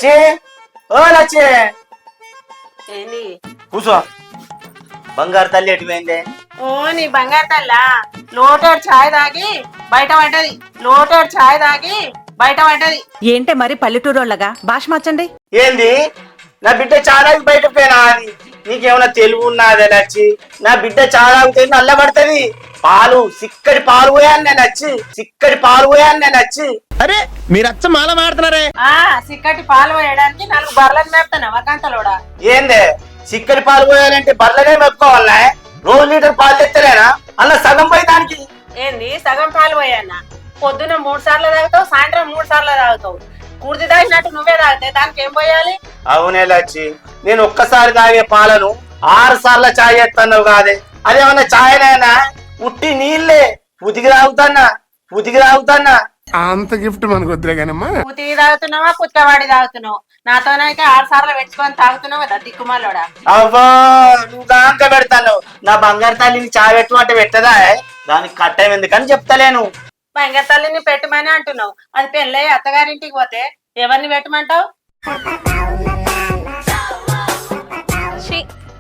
లచ్చి ఓ లచ్చి ఏంది కూసో. బంగారు తల్లి ఎటుపోయిందే? ఓ నీ బంగారు తల్లా లోటోడు ఛాయ్ తాగి బయట పడ్డది. లోటోడు ఛాయ్ తాగి బయట పడ్డది. ఏంటే మరి పల్లెటూరోళ్ళగా భాష మార్చండి. ఏంది నా బిడ్డ చాలా బయటకు పోయినా? అది నీకేమైనా తెలుగు ఉన్నదే లచ్చి? నా బిడ్డ చాలా అవుతుంది నల్లబడుతుంది. పాలు సిక్కడి పాలు పోయాను నేను వచ్చి, సిక్కడి పాలు పోయాను నేను వచ్చి. అరే మీరు అచ్చ మాల మాడుతున్నారే. సిక్కటి పాలు వేయడానికి 4 బర్రెలను మేపుతాను వకంతలోడా. ఏందే సిక్కడి పాలు పోయాలంటే బర్లనే మెప్పుకోవాలనా? రోజు లీటర్ పాలు తెత్తలేనా? అలా సగం పోయి దానికి ఏంది సగం పాలు పోయానా? పొద్దున 3 సార్లు తాగుతావు, సాయంత్రం 3 సార్లు తాగుతావు. కుర్ది తాగినట్టు నువ్వే తాగితే దానికి ఏం పోయాలి? అవునే లచ్చి, నేను ఒక్కసారి తాగే పాలను 6 సార్లు చాయ్ చేస్తున్నావు కాదే. అదేమన్నా చాయనైనా ఉట్టి నీళ్ళే ఉతికి తాగుతాన్నా, ఉతికి తాగుతాన్నా. అంత గిఫ్ట్ మనకు వద్దులే కానమ్మా. ఉతికి తాగుతున్నావా పుచ్చవాడి తాగుతున్నావు? నాతోనైతే 6 సార్లు పెట్టుకొని తాగుతున్నావు కదా దిక్కుమాలోడా. అవ్వా నువ్వు దాంక పెడతాను. నా బంగారు తల్లిని చాయ్ పెట్టు అంటే పెట్టదా? దానికి కట్టం ఎందుకని చెప్తలేను. బంగారు తల్లిని పెట్టమని అంటున్నావు. అది పెళ్ళై అత్తగారింటికి పోతే ఎవరిని పెట్టమంటావు?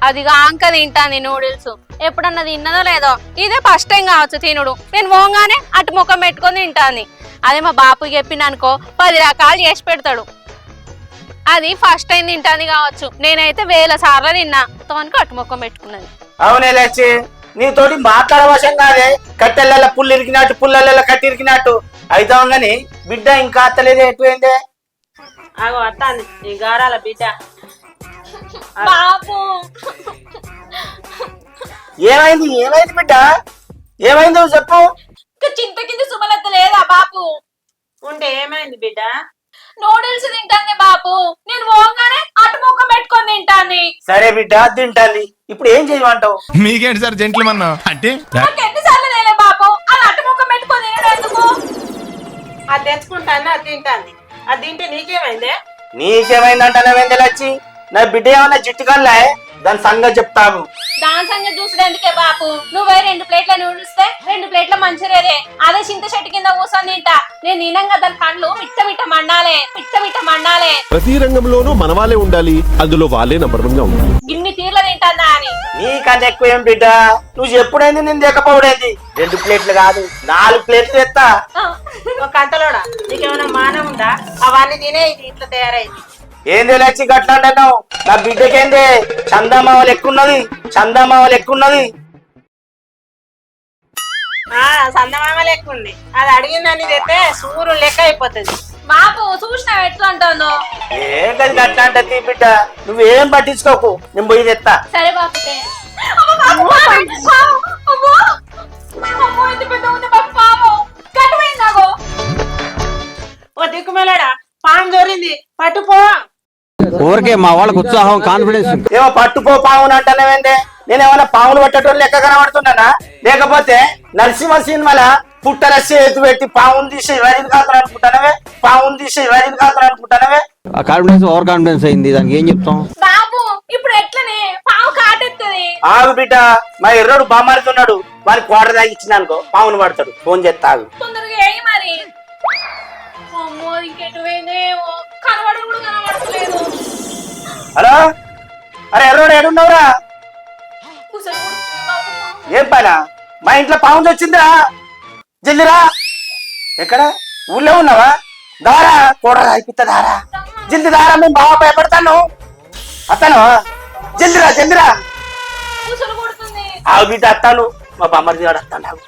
అది కాంక తింటాంది నూడిల్స్. ఎప్పుడన్నా తిన్నదో లేదో, ఇదే ఫస్ట్ టైం కావచ్చు తినుడు. నేను పోగానే అటు ముఖం పెట్టుకొని తింటాంది. అదే మా బాపు చెప్పిననుకో 10 రకాలు చేసి పెడతాడు. అది ఫస్ట్ టైం తింటాంది కావచ్చు. నేనైతే 1000 సార్లు తిన్నా తోనికి అటు ముఖం పెట్టుకున్నది. అవునే లచ్చి, నీతోటి మాట్లాడవశం కాదే. కట్టెల పుల్లు ఇరికినట్టు, పుల్లల కట్టి ఇరికినట్టు అవుతాం గాని బిడ్డ ఇంకా అత్తలేదే. ఎటుపోయిందే? అగో అత్తాంది నీ గారాల బిడ్డ. బాపు ఏమైంది? ఏమైంది బిడ్డ? ఏమైందో చెప్పు. చింత కింద సుమలత్త లేదా బాపు? ఉంటే ఏమైంది బిడ్డ? నూడిల్స్ తింటాంది బాపు. నేను పోగానే అటు ముఖం పెట్టుకొని తింటాంది. సరే బిడ్డ తింటాంది, ఇప్పుడు ఏం చేయమంటావు? మీకేంటి సార్ జెంట్లమన్నా అంటే? ఎన్నిసార్లు నేనే బాపు అది అటు ముఖం పెట్టుకొని ఎందుకు? అది తెచ్చుకుంటాను, అది తింటాంది. అది తింటే నీకేమైందే? నీకేమైందంటే లచ్చి, నా బిడ్డ ఏమన్నా జిట్టు కల్లా దాని సంగతి చెప్తాను. దాని సంగతి చూసుడు ఎందుకే బాపు? నువ్వే 2 ప్లేట్ల నూడిల్స్ 2 ప్లేట్ల మంచూరియా. అదే చింత చెట్టు కింద కూర్చొని తింటా. నేను తినంగా దాని పండ్లు మిట్ట మిట్ట మండాలే, మిట్ట మిట్ట మండాలే. ప్రతి రంగంలోనూ మన వాళ్ళే ఉండాలి, అందులో వాళ్ళే నంబర్ 1గా ఉండాలి. గిన్ని తీర్ల తింటాందా అని. నీకన్నా ఎక్కువ ఏం బిడ్డ? నువ్వు ఎప్పుడైంది నేను తెకపోవడేంది? 2 ప్లేట్లు కాదు 4 ప్లేట్లు తెస్తా. ఒక అంతలోడా నీకేమైనా మానం ఉందా? అవన్నీ తినే ఇది ఇట్లా తయారైంది. ఏంది లచ్చి గట్లా అంటున్నావు? నా బిడ్డకేంది చందమామ లెక్కున్నది, చందమామ లెక్కున్నది. సందమామ లెక్క ఉంది. అది అడిగిందని తెస్తే సూర్యుడు లెక్క అయిపోతుంది. బాపు చూసినా ఎట్లా అంటుందో. ఏ గది గట్లా అంటది బిడ్డ, నువ్వేం పట్టించుకోకు, నేను పోయి తెస్తా. సరే బాపు. ఓ దిక్కుమేలాడా పాము జోరింది, పట్టుపో. ఊరికే మా వాళ్ళకి ఉత్సాహం, కాన్ఫిడెన్స్. ఏమో పట్టుకో పావును అంటానేవేందే? నేనేమన్నా పావులు పట్టేటోళ్ళు లెక్క కనబడుతున్నానా? లేకపోతే నరసింహ సినిమాల పుట్టరసి ఎత్తు పెట్టి పావును తీసి వైద్యులు కాదు అనుకుంటానవే, పావును తీసి వైద్యులు కాదు అనుకుంటానవే. కాన్ఫిడెన్స్ ఓవర్ కాన్ఫిడెన్స్ అయింది, దానికి ఏం చెప్తాం? బాపు ఇప్పుడు ఎట్లనే పావు కాటెత్తది. ఆగు బిడ్డ, మా ఎర్రోడు బామారుతున్నాడు, వారికి క్వార్టర్ దాగి ఇచ్చిన అనుకో పావును పడతాడు. ఫోన్ చేస్తా ఆగు. తొందరగా ఏయి మరి. అమ్మో ఇంకెటు పోయిందేమో, కనబడదు కూడా కనబడట్లేదు. హలో, అరే ఎర్రోడు ఏడున్నావురా? ఏం పనా? మా ఇంట్లో పావును వచ్చిందిరా, జల్దిరా. ఎక్కడ? ఊళ్ళో ఉన్నావా? దారా కూడరా అయిపోతా దారా, జల్ది దారా, మేము బాగా భయపడతాను. అత్తాను జల్దిరా, జల్దిరా. ఆవు బిడ్డ అత్తాను, మా బామ్మర్ది గారు అత్తాను.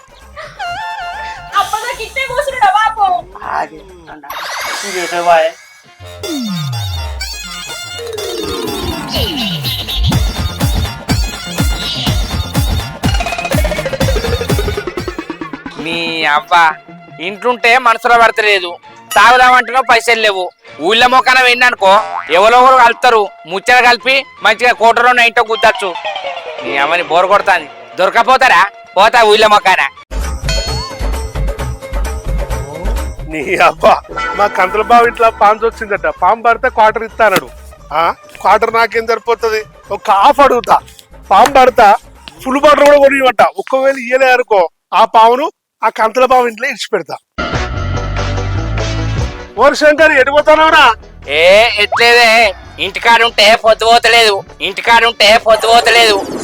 మీ అవ్వ ఇంట్లుంటే మనసులో పడతలేదు, తాగుదామంటున్నావు పైసలు లేవు. ఊళ్ళో మొక్కన వెళ్ళనుకో ఎవరో ఒకరు కలుపుతారు, ముచ్చట కలిపి మంచిగా కోటలో ఇంట్లో కుద్దచ్చు. నీ అమ్మని బోరు కొడతాను, దొరకపోతారా? పోతా ఊళ్ళో మొక్కన. నీ అబ్బా మా కంతల బావి ఇట్లా పాము వచ్చిందట, పాము పడితే క్వార్టర్ ఇస్తానడు. క్వార్టర్ నాకేం సరిపోతుంది, ఒక హాఫ్ అడుగుతా. పాము పడతా ఫుల్ బాటర్ కూడా కొనివ్వట. ఒక్కవేళ ఇయ్యలే అనుకో ఆ పామును ఆ కంతల బావి ఇంట్లో ఇడిచి పెడతా. ఓరి శంకర్ ఎడిపోతానవరా? ఏ ఎట్లేదే ఇంటికాడుంటే పొద్దు పోతలేదు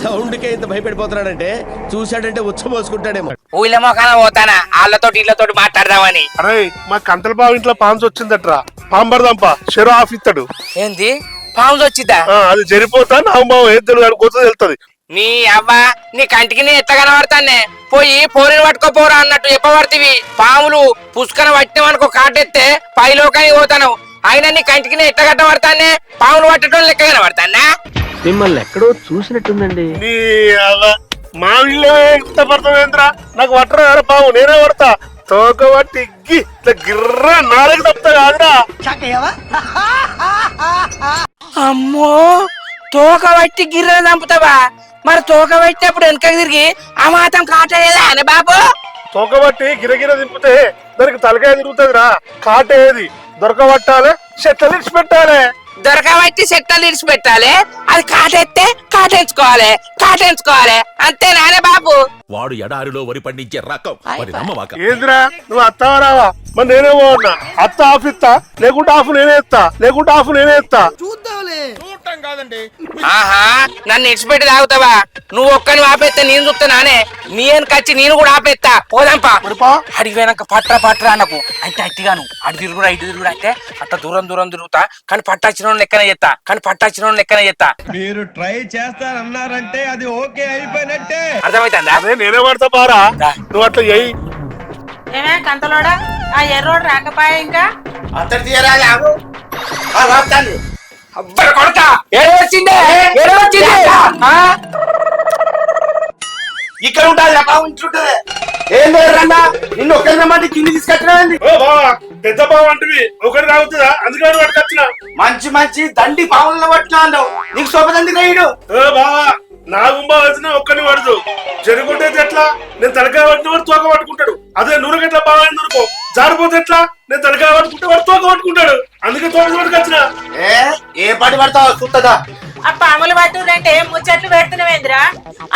సౌండ్ కే ఇంత భయపడిపోతున్నాడంటే చూశాడంటే ఉచ్చబోసుకుంటాడేమో. ఊళ్ళ మొక్కన పోతానా వాళ్ళతోటి ఇళ్ళతోటి మాట్లాడదామని. అరే మా కంతల బావ ఇంట్లో పాము వచ్చిందట్రా, పాము పడదాంపా చెరో ఆఫ్ ఇస్తాడు. ఏంది పాము వచ్చిద్దా? అది జరిపోతా నా బావ ఏం తెలియదు కొత్తది వెళ్తుంది. నీ అవ్వ నీ కంటికి నీ ఎట్లా కనబడతానే, పోయి పోరిని పట్టుకోపోరా అన్నట్టు చెప్పబడుతుంది. పాములు పుష్కర పట్టినవనుకో కాటెత్తే పైలోకానికి పోతాను, అయినా నీ కంటికి నీ ఎట్లా కట్టబడతానే, పాములు పట్టడం లెక్క కనబడతానా? మిమ్మల్ని ఎక్కడో చూసినట్టుందండి. నీ మా ఇల్లే ఇంత పడతావేంద్రా, నాకు పట్టరా కదా పాము, నేనే పడతా. తోక పట్టి ఇట్లా గిర్ర నాలుగు తప్పుతా కాదురా. అమ్మో తోక పట్టి గిర్ర చంపుతావా? మరి తోక పట్టినప్పుడు వెనక తిరిగి ఆ మాత్రం కాటేదా అని బాబు? తోక పట్టి గిరగిర దింపితే దానికి తలకాయ తిరుగుతుందిరా. కాటేది దొరకబట్టాలి, చెట్ల ఇచ్చి పెట్టాలి. దొరకబట్టి చెట్టలు ఇడిచి పెట్టాలి, అది కాటెత్తే కాటేంచుకోవాలి అంతే నానే బాబు. వాడు ఎడారిలో వరి పండించే రకం మరి నమ్మవాక. ఏంద్రా నువ్వు అత్తావా రావా? మరి నేనే పోన్నా, అత్త ఆఫ్ ఇస్తా, లేకుంటే ఆఫ్ నేనే ఎత్తా. చూడటం కాదండి. ఆహా నన్ను ఇడిచిపెట్టి తాగుతావా? నువ్వు ఒక్కని ఆపేస్తే నేను చూస్తానే, నీ వెనకచ్చి నేను కూడా ఆపేస్తా. పోదాంపా. అడిగి వెనక పట్రా అన్నకు అంటే అట్టిగాను అటు తిరుగుడు ఇటు తిరుగుడు అంటే అట్లా దూరం తిరుగుతా, కానీ పట్టచ్చిన లెక్కన చేస్తా. మీరు ట్రై చేస్తారన్నారంటే అది ఓకే అయిపోయినట్టే. అర్థమైతుందా? అదే నేనే పడతా బారా, నువ్వు అట్లా చెయ్యి. ఏమే కంతలోడా ఆ ఎర్రోడు రాకపోయా ఇంకా? అంతటి తీయరాదు అబ్బరు కొడతా. ఏడో వచ్చింది ఇక్కడ ఉంటుంది పాము ఇంటి ఉంటుంది. ఏం లేదన్నా నిన్ను ఒక్కరి రమ్మంటే కింది తీసుకొచ్చినావండి. ఓ బావా పెద్ద బావ అంటివి ఒకటి తాగుతుందా, అందుకని వాడికి వచ్చిన. మంచి దండి పాములను పట్టినా అన్నావు, నీకు శోభదండి రైడు. ఓ బావా నా గుంబా వచ్చినా ఒక్కని పడదు, జరుగుంటే ఎట్లా? నేను తలకాయ పట్టిన వాడు తోక పట్టుకుంటాడు. అదే నూనె ఎట్లా బాగా అనుకో జారిపోతే ఎట్లా? నేను తలకాయ పట్టుకుంటే వాడు తోక పట్టుకుంటాడు, అందుకే తోక పట్టుకు వచ్చిన. ఏ పాటి పడతావు చూస్తుందా? ఆ పాములు పట్టురంటే ముచ్చట్లు పెడుతున్నావేంద్రా?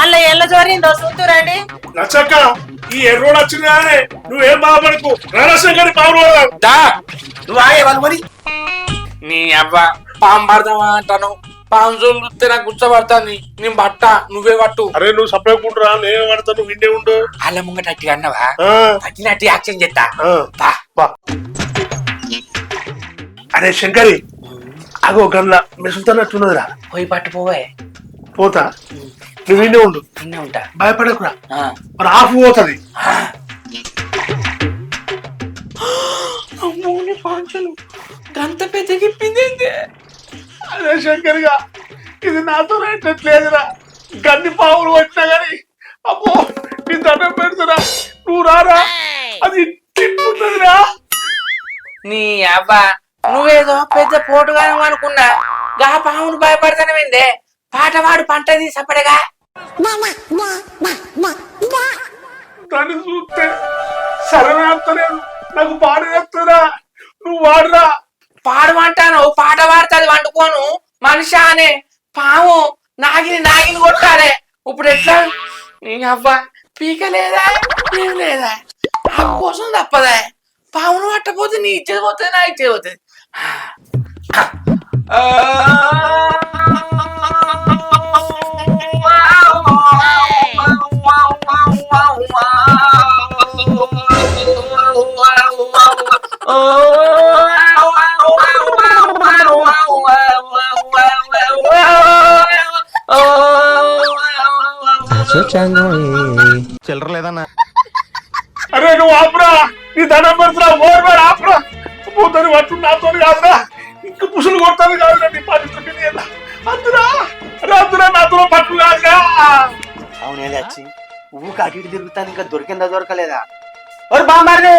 అల్ల ఎల్ల జోరిందో చూస్తురండి. నచ్చక్క ఈ ఎర్రోడు వచ్చిందానే నువ్వేం బాధపడకు, రాజశేఖరి పాము దా నువ్వు ఆగే వాళ్ళు మరి. నీ అవ్వ పాము పడదామా అంటాను, పాము చూస్తే నాకు గుర్చబడతాను. నేను బట్ట నువ్వే పట్టు. అరే నువ్వు సపరేట్కుంటురా, నేనే పడతాను, నువ్వు విండే ఉండు. అల్ల ముంగట అట్టి అన్నవా? పట్టినట్టు యాక్షన్ చేస్తా. అరే శంకరి అగో గల్ల మెసులుతున్నట్టున్నదిరా, పోయి పట్టు పోవే. పోతా, నువ్వు విండే ఉండు, నిన్నే ఉంటా. భయపడకురా, మరి ఆఫ్ పోతుంది. గంత పెద్ద గిప్పింది. అదే శంకరిగా ఇది నాతో రేట్లేదురా, గన్ని పావులు వచ్చినా గాని అబ్బో నీ దండం పెడుతురా, నువ్వు రారా, అది తిప్పుతుందిరా. నీ అబ్బా నువ్వేదో పెద్ద పోటుగాను అనుకున్నా, గా పామును భయపడతానవేందే? పాటవాడు పంట తీసపడగా దాన్ని చూస్తే సరమే అంతలేదు, నాకు పాడు వేస్తురా, నువ్వు వాడురా. పాడమంటాను, పాట పాడుతుంది వండుకోను మనిషి అనే పాము నాగిని కొట్టాలి. ఇప్పుడు ఎట్లా? నీ అబ్బా పీక లేదా ఏం లేదా, ఆ కోసం తప్పదా? పామును పట్టపోతే నీ ఇచ్చేది పోతుంది, నా ఇచ్చేది పోతుంది. చిల్లర లేదన్నా. అరే నువ్వు ఆపురా, నీ దండం పెడుతురా, ఓర్వాడు ఆపురా. పోతాను పట్టు నాతో కాదురా, ఇంకా పుసులు కొడతాను కాదురా, నీ పని అద్దురా రాదురా, నాతో పట్టు కాదురా. అవునే వచ్చి ఊరికి అటు ఇటు తిరుగుతాను, ఇంకా దొరికిందా దొరకలేదా? ఒరు బామ్మారి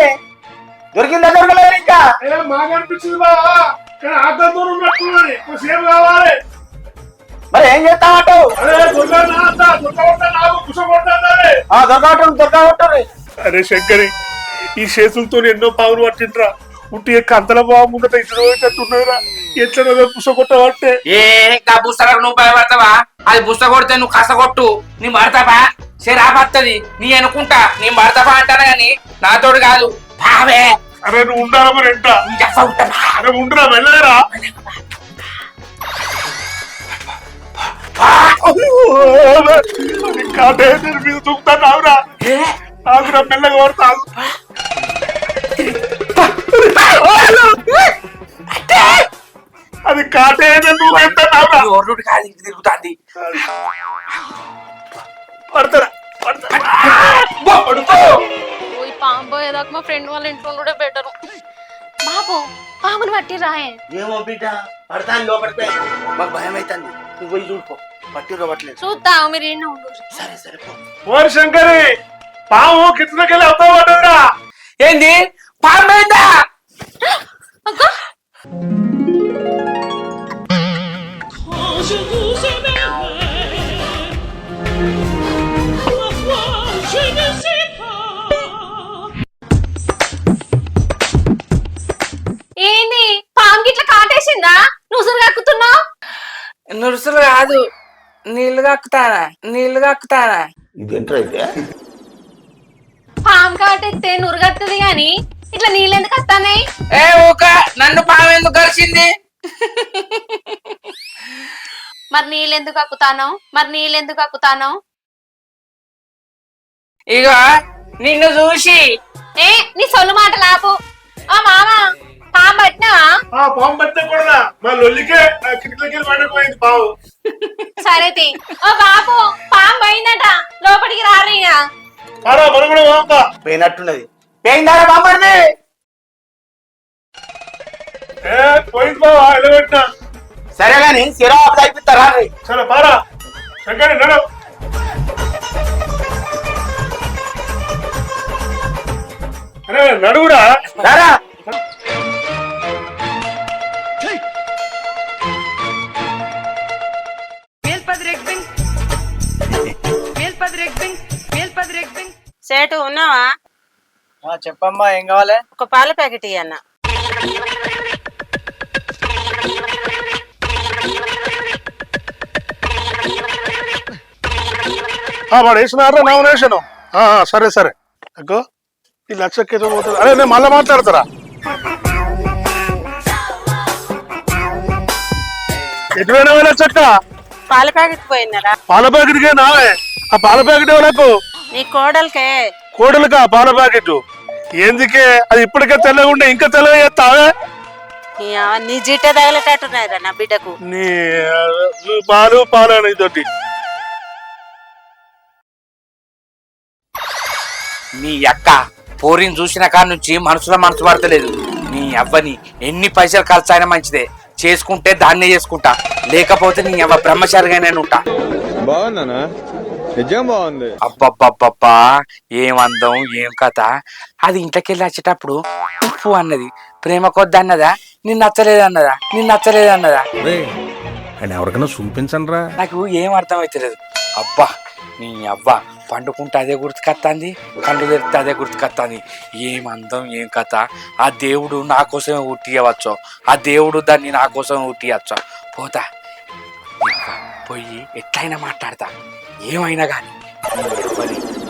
దొరికిందా దొరకలేదు ఇంకా? మాకు అనిపించింది బావా, కానీ ఆటో దూరం ఉన్నట్టున్నది, సేమ్ కావాలి. మరి ఏం చేస్తావు? అరే దొరకవటం. అరే శంకరి ఈ చేతులతో ఎన్నో పావులు పట్టిండ్రా, ఉట్టి కంతల బాబు ముంగట ఇట్లా ఎట్లా పుస కొట్టబట్టే. ఏ పుస్తకం నువ్వు భయపడతావా? అది పుస్తక కొడితే నువ్వు కస కొట్టు, నీ భర్తపా సరే ఆపత్తది. నీ అనుకుంటా నీ భర్తపా అంటాను గాని నాతోడు కాదు. బావే అరే నువ్వు ఉండాలా మరి ఎంత చెప్ప ఉంటానా అరే ఉండురా వెళ్ళలేరా కాటే నేను మీద దూకుతాను ఆవురా ఆగురా మెల్లగా పడతాను అది కాటే నువ్వు ఎంత ఆవురా రోడ్డు కాదు ఇంటి తిరుగుతుంది పడతారా ఓయ్ పాము పోయేదాకా మా ఫ్రెండ్ వాళ్ళ ఇంట్లో కూడా బెటరు. బాబు పాముని పట్టి రాయే. ఏమో బిడ్డ పడతాను లోపడిపోయి మాకు భయం అవుతుంది నువ్వు పోయి చూడుకో పట్టి రోబట్లేదు చూద్దాం మీరు ఎన్నో ఉండు. సరే సరే పో. ఓరి శంకరి పాము కిందకెళ్ళి అవుతా పడ్డదా ఏంది పాము పోయిందా అగ్గో ఏంది పాము గిట్ల కాటేసిందా? నువ్వు కక్కుతున్నావు. నురుసులు కాదు నీళ్లు కక్కుతానా ఇదేంట్రా అయితే పాము కాటెత్తే నురుగత్తది గాని ఇట్లా నీళ్ళెందుకు వస్తానాయి? ఏ ఊక నన్ను పాము ఎందుకు కలిసింది మరి నీళ్ళెందుకు అక్కుతాను? ఇక నిన్ను చూసి ఏ నీ సొల్లు మాట లాపు. ఆ మామ పాము పట్టినావా? పాము పట్టకూడదా మా లొల్లికే కిటికీలకి పడకపోయింది పాము సరే తీ. ఓ బాపు పాము పోయిందట లోపలికి రారీగా. పారా మనం కూడా పోతా పోయినట్టున్నది పోయిందారా బామ్మర్ది పోయింది బావా ఎలబెట్టినా సరే గాని సిరా అయిపోతారా సరే పారా శంకరి నడు అరే నడుగురా రారా సేటు ఉన్నావా? చెప్పమ్మా ఏం కావాలి? ఒక పాల ప్యాకెట్ ఇయ్యన్న. వాడు వేసినారా నామినేషన్ సరే సరే అగ్గో ఈ లక్షకి పోతుంది అరే నేను మళ్ళీ మాట్లాడతారా ఎటువైనా వెళ్ళ చక్క పాల ప్యాకెట్ పోయినారా? పాల ప్యాకెట్కే నావే ఆ పాల ప్యాకెట్ ఎవరకు నీ కోడలికే. కోడలుకా పాల ప్యాకెట్ ఎందుకే అది ఇప్పటికే తెల్లగా ఉండే ఇంకా తెల్లగా చేస్తావే నీ జీట తగలేటట్టున్నాయిరా నా బిడ్డకు. నీ పాలు పాలు ఇదొట్టి నీ అక్క పోరిని చూసిన కాడ నుంచి మనసులో మనసు పడతలేదు. నీ అవ్వని ఎన్ని పైసలు ఖర్చు అయినా మంచిదే, చేసుకుంటే దాన్నే చేసుకుంటా, లేకపోతే నీ అవ్వ బ్రహ్మచారిగానే ఉంటా. బాగుందనా నిజం బాగుంది. అబ్బబ్బబ్బబ్బా ఏం అందం ఏం కథ. అది ఇంట్లోకెళ్ళి వచ్చేటప్పుడు ఉప్పు అన్నది, ప్రేమ కొద్ది అన్నదా, నిన్ను నచ్చలేదన్నదా. అండ్ ఎవరికైనా చూపించండి రా. నాకు ఏం అర్థం అవుతలేదు. అబ్బా నీ అవ్వ పండుకుంటే అదే గుర్తుకొస్తుంది, కళ్ళు తెరిస్తే అదే గుర్తుకొస్తుంది. ఏం అందం ఏం కథ. ఆ దేవుడు నా కోసమే ఉట్టియవచ్చు, ఆ దేవుడు దాన్ని నా కోసమే ఉట్టియచ్చు. పోతా పోయి ఎట్లయినా మాట్లాడతా, ఏమైనా కానీ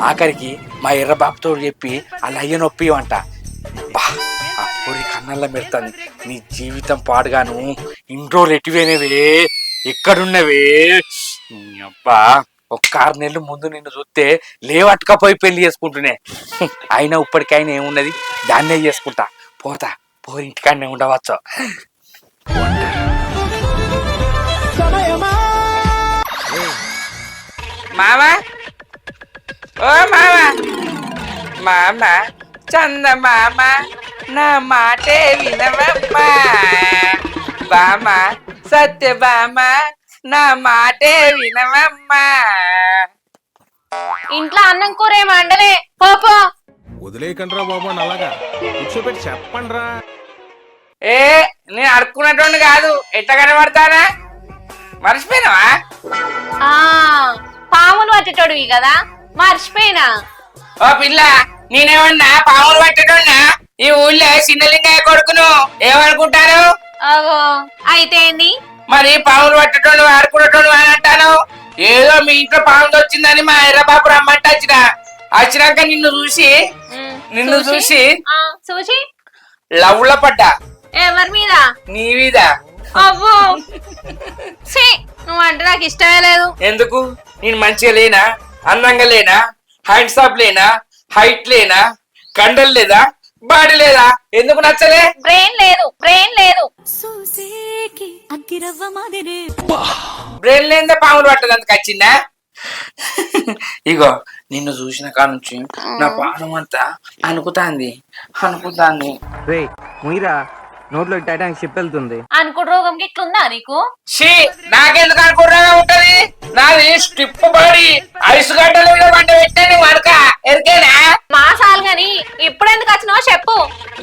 ఆఖరికి మా ఎర్రబాబుతో చెప్పి అలా అయ్య నొప్పి అంట. బా ఆ పొరి కన్నల్లో పెడతాను. నీ జీవితం పాడుగాను, ఇన్ని రోజులు ఎటువైనవే, ఎక్కడున్నవే. అబ్బా ఒక 6 నెలలు ముందు నిన్ను చూస్తే లేవట్టుకపోయి పెళ్లి చేసుకుంటునే. అయినా ఇప్పటికైనా ఏమున్నది, దాన్నే చేసుకుంటా. పోతా పోరి ఇంటికాడనే ఉండవచ్చు. మామా ఓ మామ చంద మామ నా మాటే వినవమ్మా. బామ సత్య బామ నా మాటే వినవమ్మా. ఇంట్లో అన్నం కూర ఏమి వండలే పోపో. వదిలేయకండి రా బాబు అని అలాగా కూర్చోబెట్టి చెప్పండి రా. ఏ నేను అడుక్కున్నట్టు కాదు, ఎట్లా కనబడతానా మర్చిపోయినావా? ఆ పాములు పట్టేటోడివి కదా, మర్చిపోయినా. ఓ పిల్ల నేనేమన్నా పాములు పట్టేటోన్నా? ఈ ఊళ్ళో చిన్నలింగయ్య కొడుకును ఏమనుకుంటారు? అగో అయితే ఏంది మరి పాములు పట్టేటోడు ఆడుకునేటోడు అని అంటాను. ఏదో మీ ఇంట్లో పాము వచ్చిందని మా ఎర్రబాబు రమ్మంటే వచ్చినాక నిన్ను చూసి చూసి లవ్ల పడ్డా. ఎవరి మీద? నీ మీద. అవ్వో ఛీ, నువ్వు అంటే నాకు ఇష్టమే లేదు. ఎందుకు? నేను మంచిగా లేనా, అందంగా లేనా, హ్యాండ్సాప్ లేనా, హైట్ లేనా, కండలు లేదా, బాడీ లేదా? ఎందుకు నచ్చలే? బ్రెయిన్ లేదు. బ్రెయిన్ లేదే పాములు పట్టదు, అందుకు వచ్చిందా? ఇగో నిన్ను చూసిన కాడ నుంచి నా పానం అంతా అనుకుతాంది. రే ముయిరా, నోట్లో టైటానిక్ షిప్ వెళ్తుంది. అనుకుడు రోగం గిట్లుందా నీకు? షీ, నాకెందుకు అనుకున్నా ఉంటది? నాది స్ట్రిప్ బాడీ, ఐసు గడ్డలు వంట పెట్టే నువ్వు అనక ఎరికేనా? మాసాలు గాని ఇప్పుడెందుకు వచ్చినావో చెప్పు.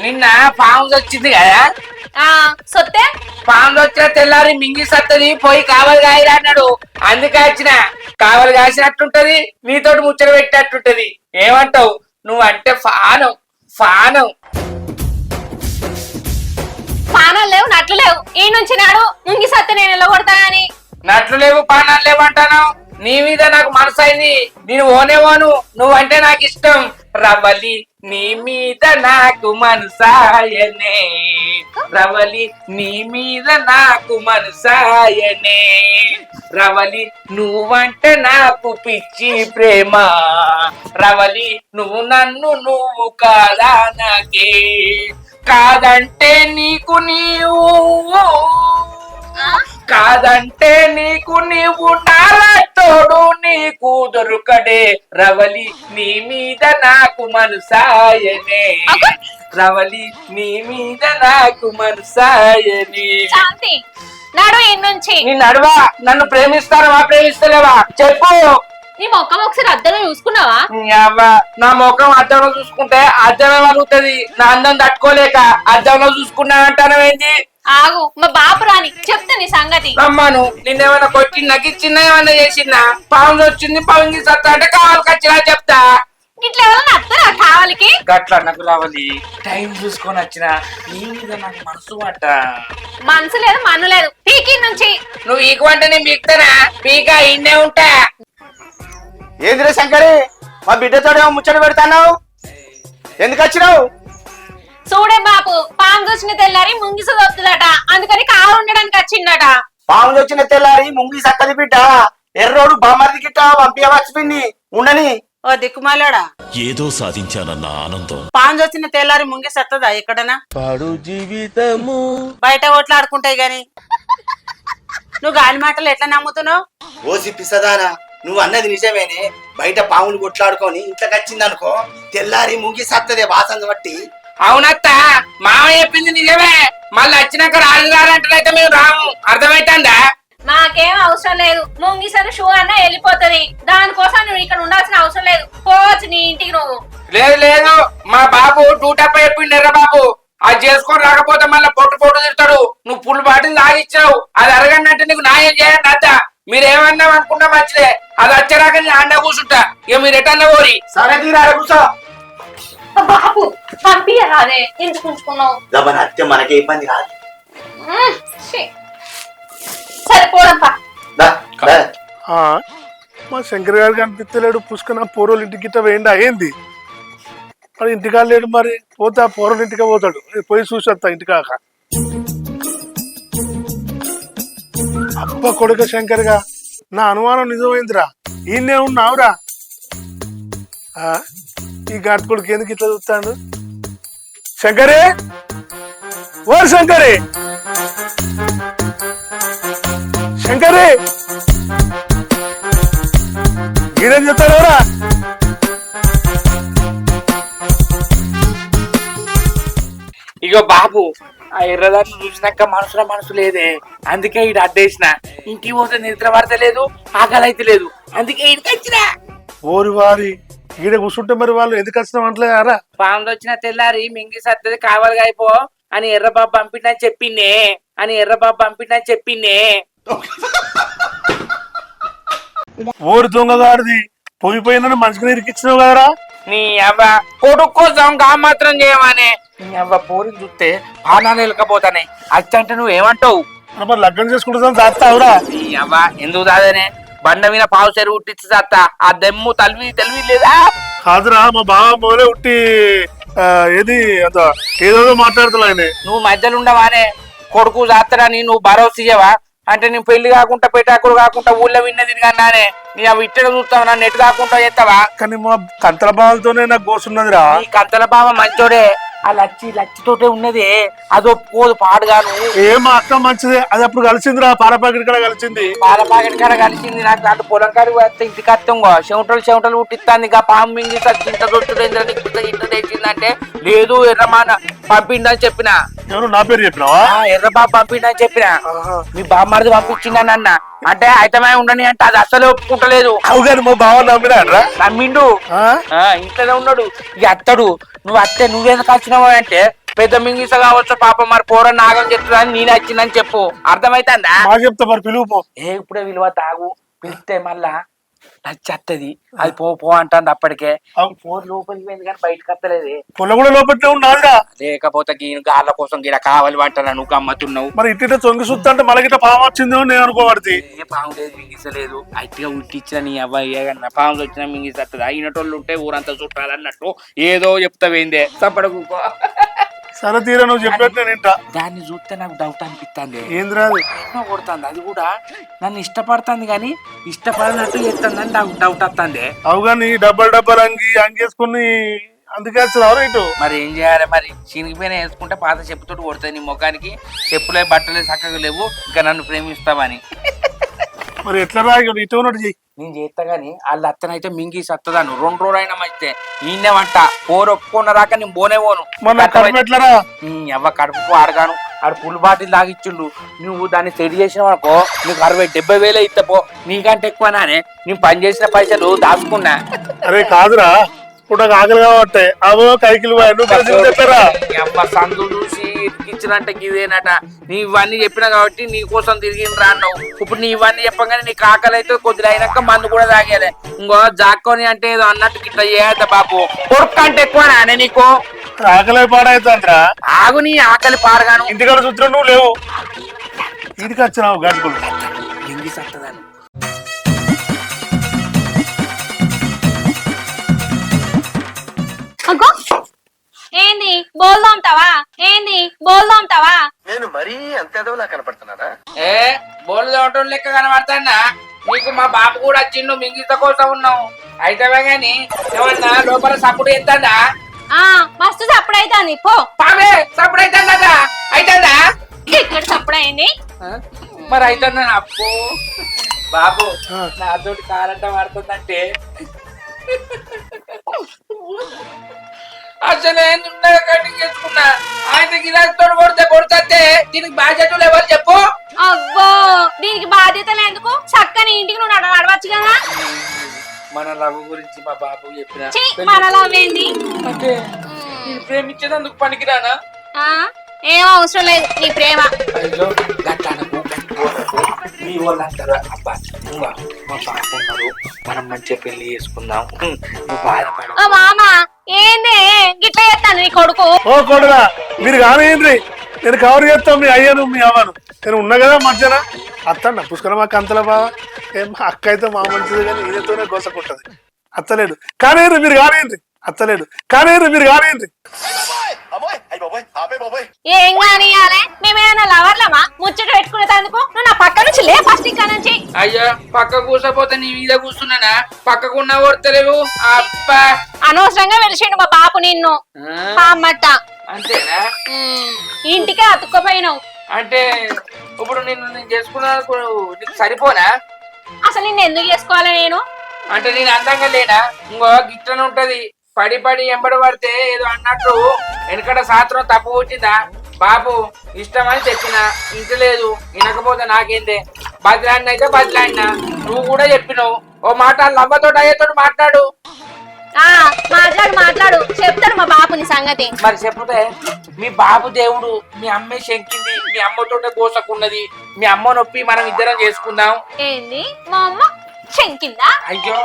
నిన్న పాము వచ్చింది కదా, ఆ సొత్తే పాము వచ్చిన తెల్లారి మింగి సత్తది, పోయి కావలి కాయరా అన్నాడు. అందుకే వచ్చిన. కావలి కాసినట్టుంటది, నీతోటి ముచ్చట పెట్టినట్టుంటది. ఏమంటావు? నువ్వు అంటే ఫానం. పానాలు లేవు, నట్లు లేవు. ఈ నుంచి నాడు ముంగి సత్తే నేను ఎల్లగొడతానని. నట్లు లేవు, పానాలు లేవు అంటాను. నీ మీద నాకు మనసు అయింది. నేను ఓనేవోను, నువ్వంటే నాకు ఇష్టం. రవలి నీ మీద నాకు మనసాయనే, రవలి నీ మీద నాకు మనసాయనే, రవలి నువ్వంటే నాకు పిచ్చి ప్రేమ, రవలి నువ్వు కాదా నాకే, కాదంటే నీకు నాతోడు నీకు దొరకడే, రవలి నీ మీద నాకు మనసాయనే, రవలి నీ మీద నాకు మనసాయనే. శాంతి నాడు ఈ నుంచి. నిన్ను అడవా, నన్ను ప్రేమిస్తావా ప్రేమిస్తలేవా చెప్పు. నీ మొక్కం ఒకసారి అద్దంలో చూసుకున్నావా? నా ముఖం అద్దంలో చూసుకుంటే అద్దమే వలుగుతుంది. నా అందం తట్టుకోలేక అద్దంలో చూసుకున్నానంటానవేంటి? ఆగు, మా బాపు రాని చెప్తా నీ సంగతి. అమ్మాను నిన్నేమైనా కొట్టి నగిచ్చిన్నా ఏమన్నా చేసినా, పాము వచ్చింది పవంగి సత్తా అంటే కావాలికి వచ్చినా చెప్తా. ఇట్లా ఎవరన్నా అత్తరా కావాలికి? గట్లా నాకు రావాలి. టైం చూసుకొని వచ్చిన నీ మీద నాకు మనసు మాట. మనసు లేదు మన్ను లేదు. పీకి నుంచి. నువ్వు ఈకువంటే నేను పీకుతానా? పీక ఇన్నే ఉంటా. ఏందిరే శంకరి, మా బిడ్డతోడేమో ముచ్చట పెడతాను, ఎందుకు వచ్చినావు? చూడే బాపు, పాము చూసిన తెల్లారి ముంగిస దొత్తుదట, అందుకని కావు ఉండడానికి వచ్చిందట. పాము వచ్చిన తెల్లారి ముంగి సక్కది బిడ్డ ఎర్రోడు బామర్ది గిట్ట పంపించవచ్చింది ఉండని. ఓ దిక్కుమాలోడా, ఏదో సాధించానన్న ఆనందం. పాంజ్ వచ్చిన తెల్లారి ముంగి సత్తదా ఎక్కడనా? పాడు జీవితము. బయట ఓట్లాడుకుంటాయి గాని నువ్వు గాలి మాటలు ఎట్లా నమ్ముతున్నావు? ఓసి పిసదానా, నువ్వు అన్నది నిజమేనే. బయట పాములు కొట్లాడుకొని ఇంట్లోకి వచ్చింది అనుకో, తెల్లారి ముంగి సత్తదే వాసన బట్టి. అవునత్త, మామ చెప్పింది నిజమే. మళ్ళీ వచ్చినాక రాజుగారంటే మేము రాము. అర్థమైతుందా? నాకేం అవసరం లేదు. ముంగిసను షూ అన్న వెళ్ళిపోతది, దానికోసం నువ్వు ఇక్కడ ఉండాల్సిన అవసరం లేదు. పోవచ్చు నీ ఇంటికి నువ్వు. లేదు, మా బాబు టూటప్ప చెప్పిండు. ఎర్ర బాబు అది చేసుకొని రాకపోతే మళ్ళీ పొట్టు తిడతాడు. నువ్వు పుల్ బాటిల్ తాగిచ్చావు, అది అరగంటే నీకు న్యాయం చేయండి అత్త. మీరేమన్నా అనుకున్నా మంచిదే, అది వచ్చేరాక నేను అండ కూర్చుంటా. ఇక మీరు ఎటన్నా పోరి. సరే తీరా కూర్చో. బాబు పంపియరాదే, ఎందుకు ఉంచుకున్నావు? అత్తే మనకే ఇబ్బంది కాదు. సరిపోడప్ప. మా శంకర్ గారికి అనిపిస్తలేడు. పుష్కన పోరోలు ఇంటికి గిట్ట వేయండి అయ్యింది. మరి ఇంటికా లేడు, మరి పోతే ఆ పోరోలు ఇంటికే పోతాడు. పోయి చూసి వస్తా ఇంటికాక. అబ్బ కొడుక శంకర్గా, నా అనుమానం నిజమైందిరా. ఈయనే ఉన్నావురా. ఈ గాడి కొడుకు ఎందుకు ఇట్లా చూస్తాడు? శంకరే, ఓ శంకరే, శంకరే, ఈడేం చెప్తారా? ఇగో బాబు, ఆ ఎర్రదాన్ని చూసినాక మనసు లేదే, అందుకే ఈడ అడ్డేసిన. ఇంటికి పోతే నిద్ర పడతలేదు, ఆకలి అయితే లేదు, అందుకే ఈడికి వచ్చిన. ఓరి వారి, ఈడ కూర్చుంటే మరి వాళ్ళు ఎందుకు వచ్చినాం అంటలేరా? పాములు వచ్చిన తెల్లారి మింగి సత్తది కావాలిగా అయిపో అని ఎర్రబాబు పంపిండని చెప్పిండే. ఓరి దొంగగాడిది, పోయిపోయిందని మనసుకుని ఇరికిచ్చినావు కదరా. నీ అవ్వ కొడుకు కోసం గా మాత్రం చేయమనే. నీ అవ్వ పోరిని చూస్తే పానాలు వెళ్ళకపోతానే. అచ్చంటే నువ్వు ఏమంటావు? మరి లగ్నం చేసుకుంటుందని చేస్తావురా? నీ అవ్వ ఎందుకు దాదనే, బండ మీద పావు చెరువు ఉట్టించి చేస్తా. ఆ దెమ్ము తెలివి లేదా? కాదురా, మా బావ మొదలే ఉట్టి ఏది అంత ఏదో మాట్లాడుతున్నా ఆయన. నువ్వు మధ్యలో ఉండవానే కొడుకు జాతరని నువ్వు భరోసా ఇయ్యవా? అంటే నేను పెళ్లి కాకుండా పెట్టాకుడు కాకుండా ఊళ్ళో విన్నది కన్నానే నీ అవి ఇట్టడ చూస్తావు నన్ను ఎటు కాకుండా చేస్తావా? కానీ మా కంతల బావలతోనే నాకు గోసున్నదిరా. నీ కంతల బావ మంచోడే, ఆ లచ్చితోటే ఉన్నది, అది ఒప్పుకోదు పాడుగాను. ఏం అక్క మంచిదే, అది అప్పుడు కలిసిందిరా, పాల ప్యాకెట్ కూడా కలిసింది. పాల ప్యాకెట్ కాడ కలిసింది. నాకు అటు పొలం కాడికి వస్తే ఇంటికి అర్థం చెమటలు పుట్టిస్తాను. ఇక పాము మింగి ఇంత దొట్టుడు ఇంత తెచ్చిందంటే లేదు ఎర్రమాన పంపిండని చెప్పిన. ఎవరు నా పేరు చెప్పినావా? ఎర్రబాబు పంపిండని చెప్పిన. మీ బామ్మడిది పంపించిందని అంటే అయితమే ఉండని అంటే అది అసలు ఒప్పుకుంటలేదు. అవుగాని మా బావ నమ్మినాడ్రా. నమ్మిండు, ఇంట్లోనే ఉన్నాడు. ఇక అత్తడు నువ్వు అత్తే నువ్వేందుకు వచ్చినావు అంటే పెద్ద మింగిస కావచ్చు పాప మరి పోర నాగం చెప్తున్నా నేను వచ్చిందని చెప్పు. అర్థమైతుందా? చెప్తా మరి పిలువు. ఇప్పుడే విలువ తాగు, పిలిస్తే మళ్ళా నచ్చత్తది. అది పో అంటుంది. అప్పటికే ఫోన్ లోపలికి పోయింది కానీ బయటకు వస్తలేదు. పొలం కూడా లోపట్లే ఉన్నాడురా. లేకపోతే గాళ్ళ కోసం గిడ కావాలి అంటారా నువ్వు గమ్మతున్నావు. మరి ఇట్ట తొంగి చూస్తా అంటే మనకిట పాము వచ్చిందో నేను అనుకోబడితే. ఏ పాము లేదు, మింగిసలేదు. అట్టిగా ఉట్టిచ్చిన నీ అబ్బాయి ఏమన్నా పాములు వచ్చినా మింగిసత్తది. అయినటోళ్ళు ఉంటే ఊరంతా చుట్టాలన్నట్టు ఏదో చెప్తావేందే చప్పడకు. సరే తీరా నువ్వు చెప్పినట్టు నేను ఇంటా. దాన్ని చూస్తే నాకు డౌట్ అనిపిస్తుంది. ఏంద్రా ఎన్నో కొడుతుంది, అది కూడా నన్ను ఇష్టపడుతుంది కానీ ఇష్టపడినట్టు చేస్తుందని నాకు డౌట్ వస్తుంది. అవుగాని డబ్బల్ అంగేసుకుని అందుకే వచ్చినావు ఇటు. మరి ఏం చేయాలి? మరి చినిగిపోయిన వేసుకుంటే పాత చెప్పుతోటి కొడుతుంది నీ ముఖానికి. చెప్పులే బట్టలే చక్కగా లేవు, ఇంకా నన్ను ప్రేమిస్తావని. మరి ఎట్లా రా ఇటు ఉన్నట్టు చెయ్యి. నేను చేస్తా గానీ వాళ్ళ అత్తనైతే మింగి సత్తదాను 2 రోజులైనా మంచితే ఈయనే వంట ఒప్పుకున్న రాక నేను పోనే పోను. ఎవ్వ కడుపు ఆడగాను. ఆడు ఫుల్ బాటిల్ తాగిచ్చిండు. నువ్వు దాన్ని సెట్ చేసినావు అనుకో నీకు 60-70 ఇస్తా పో. నీకంటే ఎక్కువనానే నేను పని చేసిన పైసలు దాచుకున్నా. అరే కాదురా, ఇప్పుడు ఆకలి కాబట్టి అవో కైకిలు సందు చూసి ఇచ్చినట్టే ఇదేనట. నీ ఇవన్నీ చెప్పినా కాబట్టి నీ కోసం తిరిగి రాన్నావు. ఇప్పుడు నీ ఇవన్నీ చెప్పగానే నీకు ఆకలి అయితే కొద్దిగా అయినాక మందు కూడా తాగేదే. ఇంకో జాక్కొని అంటే ఏదో అన్నట్టు ఇట్లా చేయద్దా బాబు. కొడుకు అంటే ఎక్కువ నానే నీకు ఆకలి పాడైతుందిరా. ఆగు నీ ఆకలి పాడగాను. ఇంటికాడ చూస్తున్నా నువ్వు లేవు, ఇంటికి వచ్చినావు గడుపులు ఎంగి సత్తదాను. ఏంది బోల్దాంటావా? ఏంది బోల్దాంటావా? నేను మరీ అంత ఎదవలా కనపడుతున్నారా? బోల్ తోటం లెక్క కనబడతానా? నీకు మా బాబు కూడా వచ్చిండు, మింగిత కోసం ఉన్నావు. అయితే గాని ఏమన్నా లోపల సప్పుడు ఎత్తాడా? మస్తు సప్పుడు అవుతుంది. పో పామే సప్పుడు అవుతుందా? అవుతుందా? ఇక్కడ సప్పుడు అయింది మరి అవుతుందా? అప్పు బాబు నాతోటి కాలంట పడుతుందంటే అసలే కటింగ్ చేసుకున్నా. ఆయన గిలాతో కొడితే దీనికి బాధ్యతలు ఎవరు చెప్పు? అబ్బో దీనికి బాధ్యతలు ఎందుకు? చక్కని ఇంటికి నువ్వు నడవచ్చు కదా. మన లవ్ గురించి మా బాబు చెప్పిన. మన లవ్ ఏంది అంటే నేను ప్రేమించేందుకు పనికిరానా? ఏం అవసరం లేదు నీ ప్రేమ. అయ్యో గట్టానకు మీ వాళ్ళు అంటారు అబ్బా మా బాబు ఉన్నారు, మనం మంచిగా పెళ్లి చేసుకుందాం, నువ్వు బాధపడు. మామ ఏంది గిట్లా చేస్తాను నీ కొడుకు? ఓ కొడుగా మీరు కానివ్వండి, నేను కవర్ చేస్తాం మీ అయ్యను మీ అవ్వను. నేను ఉన్నా కదా మధ్యన అత్తన్న పుష్కర మా కంతల బావ. ఏం అక్క అయితే మా మంచిది కానీ ఈయనతోనే గోసకుంటది. అత్తలేడు కానీ మీరు కానివ్వండి, అత్తలేడు కానీ మీరు కానివ్వండి. ఏం కానియాలే? మేమేమైనా లవర్లమా ముచ్చట పెట్టుకునేందుకు? నువ్వు నా పక్క నుంచి లే ఫస్ట్ ఇక్కడ నుంచి. అయ్యో పక్క కూర్చోపోతే నీ మీద కూర్చున్నానా? పక్కకున్నా కొడతలేవు. అబ్బా అనవసరంగా వెలిసిండు మా బాపు నిన్ను అమ్మట. అంతేనా? ఇంటికే అతుక్కపోయినావు. అంటే ఇప్పుడు నేను చేసుకున్నందుకు నీకు సరిపోనా? అసలు నిన్ను ఎందుకు చేసుకోవాలి నేను? అంటే నేను అందంగా లేనా? ఇంకో గిట్టనే ఉంటది. పడి ఎంబడి పడితే ఏదో అన్నట్టు వెనకట సాత్రం తప్పు పుట్టిందా? బాబు ఇష్టమని చెప్పిన, ఇంటి లేదు వినకపోతే నాకేందే. బదిలాడిన అయితే బదిలాడినా, నువ్వు కూడా చెప్పినావు. ఓ మాట లవ్వతో అయ్యేతో మాట్లాడు. మాట్లాడు చెప్తాడు మా బాపుని సంగతి. మరి చెప్తే మీ బాబు దేవుడు, మీ అమ్మే శంకింది, మీ అమ్మతోటే కోసకున్నది, మీ అమ్మ నొప్పి మనం ఇద్దరం చేసుకుందాం. ఏంది మా అమ్మ శంకిందా? అయ్యో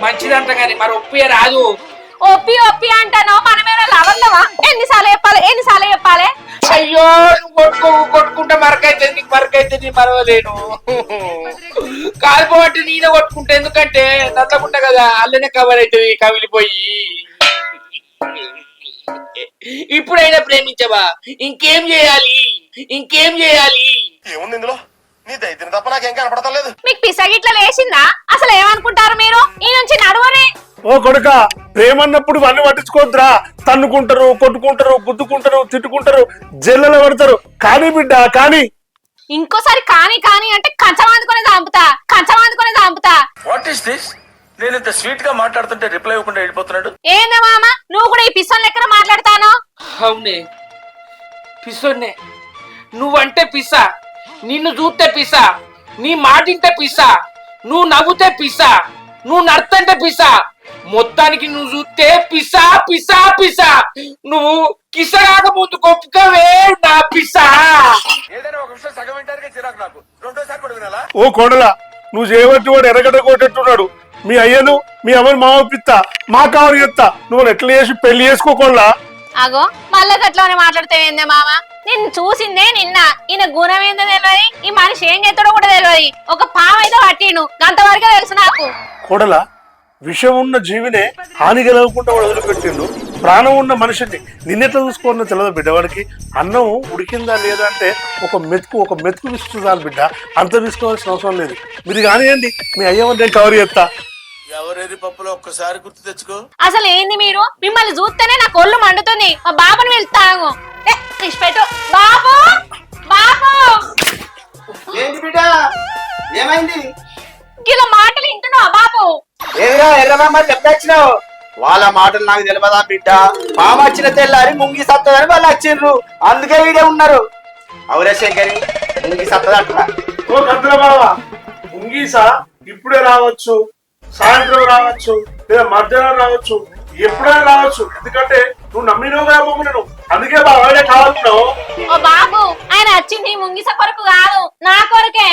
మంచిదంట కానీ మరి ఒప్పి రాదు. ఒప్పి అంటాను. మనమేనా లవర్లవా? ఎన్నిసార్లు చెప్పాలి? అయ్యో కొట్టుకుంటే మరకైతే నీకు మరకైతే నీ మరవలేను. కాలిపోబట్టి నేనే కొట్టుకుంటా, ఎందుకంటే నచ్చకుంటా కదా అల్లనే కవర్ అవుతుంది కవిలిపోయి. ఇప్పుడైనా ప్రేమించవా? ఇంకేం చేయాలి? ఇంకేం చేయాలి? ఏముంది ఇందులో? నీ దైత్యం తప్ప నాకేం కనపడతలేదు. మీకు పిసగిట్ల లేచిందా? అసలు ఏమనుకుంటారు మీరు? ఈ నుంచి నడువరే. ఓ కొడుక, ప్రేమన్నప్పుడు ఇవన్నీ పట్టించుకోవద్దురా. తన్నుకుంటారు, కొట్టుకుంటారు, గుద్దుకుంటారు, తిట్టుకుంటారు, జైల్లో పడతారు. కానీ బిడ్డ కానీ ఇంకోసారి కానీ అంటే కంచం అందుకునే చంపుతా. What is this? నేను ఇంత స్వీట్ గా మాట్లాడుతుంటే రిప్లై ఇవ్వకుండా వెళ్ళిపోతున్నాడు. ఏందా మామ, నువ్వు కూడా ఈ పిస్సన్ లెక్కన మాట్లాడతాను? అవునే, పిసోన్నే. నువ్వంటే పిసా, నిన్ను చూస్తే పిసా, నీ మాటింటే పిసా, నువ్వు నవ్వుతే పిసా, నువ్వు నడుతుంటే పిసా, మొత్తానికి నువ్వు చూస్తే పిసా పిసా పిసా. నువ్వు కిసగాక ముందు కొప్పుకవే నా పిసా. ఏదైనా ఒక విషయం సగం వింటానికి చిరాకు నాకు. రెండోసారి కూడా వినాలా? ఓ కోడలా, నువ్వు చేయబట్టి వాడు ఎర్రగడ్డ కొట్టేట్టున్నాడు. మీ అయ్యను మీ అమ్మని మామ పిత్త, మా కావరు చెప్తా. నువ్వు ఎట్లా చేసి పెళ్లి చేసుకోకుండా అగో మళ్ళా గట్లోనే మాట్లాడితే ఏందే మామ? నిన్ను చూసిందే నిన్న. ఈయన గుణం ఏందో తెలియదు, ఈ మనిషి ఏం చేస్తాడో కూడా తెలియదు. ఒక పాము అయితే పట్టిండు, అంతవరకే తెలుసు నాకు. కోడలా, విషం ఉన్న జీవినే హాని కలగకుండా వాడు వదిలిపెట్టిండు. ప్రాణం ఉన్న మనిషిని నిన్నెట్లా చూసుకోవాలో తెలియదు బిడ్డవాడికి. అన్నం ఉడికిందా లేదా అంటే ఒక మెతుకు విసుకుతాను బిడ్డ. అంత విసుకోవాల్సిన అవసరం లేదు. మీరు కానివ్వండి, మీ అయ్యమని నేను కవర్ చేస్తా. ఎవరేది పప్పులో ఒక్కసారి గుర్తు తెచ్చుకో. అసలు ఏంది మీరు? మిమ్మల్ని చూస్తేనే నాకు ఒళ్ళు మండుతుంది. మా బాబుని వెళ్తాను. పెట్టు బాబు. బాబు ఏంటి బిడ్డ, ఏమైంది? ఇలా మాటలు వింటున్నావా బాబు? ఏదిరా ఎర్రమామని ఎప్పుడు వచ్చినావు? వాళ్ళ మాటలు నాకు తెలియదా బిడ్డ? మామ వచ్చిన తెల్లారి ముంగి సత్తదని వాళ్ళు వచ్చిండ్రు, అందుకే వీడే ఉన్నారు. అవురే శంకరి, ముంగి సత్తదంట. ఓ కద్దుల బావా, ముంగీసా ఇప్పుడే రావచ్చు, సాయంత్రం రావచ్చు, లేదా మధ్యాహ్నం రావచ్చు, ఎప్పుడైనా రావచ్చు. ఎందుకంటే నువ్వు నమ్మినవు కదా మమ్మల్ని, అందుకే బాగా కావాలన్నావు. ఓ బాబు, ఆయన వచ్చింది ముంగిస కొరకు కాదు, నా కొరకే.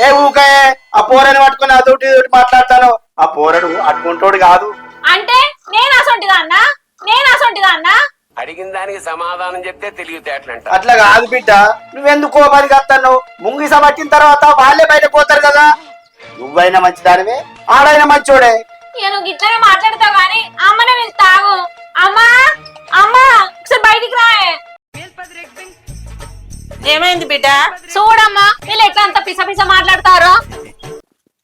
ఏ ఊకే, ఆ పోరని పట్టుకుని అదొకటి మాట్లాడతాను. ఆ పోరడు అట్టుకుంటోడు కాదు. అంటే నేను అసొంటిదా అన్నా? అడిగిన దానికి సమాధానం చెప్తే తెలివితేటలంట. అట్లా కాదు బిడ్డ, నువ్వెందుకు కోపానికి వస్తాను? ముంగిస పట్టిన తర్వాత వాళ్ళే బయట పోతారు కదా. నువ్వైనా మంచిదానివే, ఆడైనా మంచోడే. నేను గిట్లనే మాట్లాడతావు గాని అమ్మనే వెళ్తావు. అమ్మా అమ్మా, ఒకసారి బయటికి రాయే. ఏమైంది బిడ్డ? చూడమ్మా, వీళ్ళు ఎట్లా అంత పిస మాట్లాడతారో.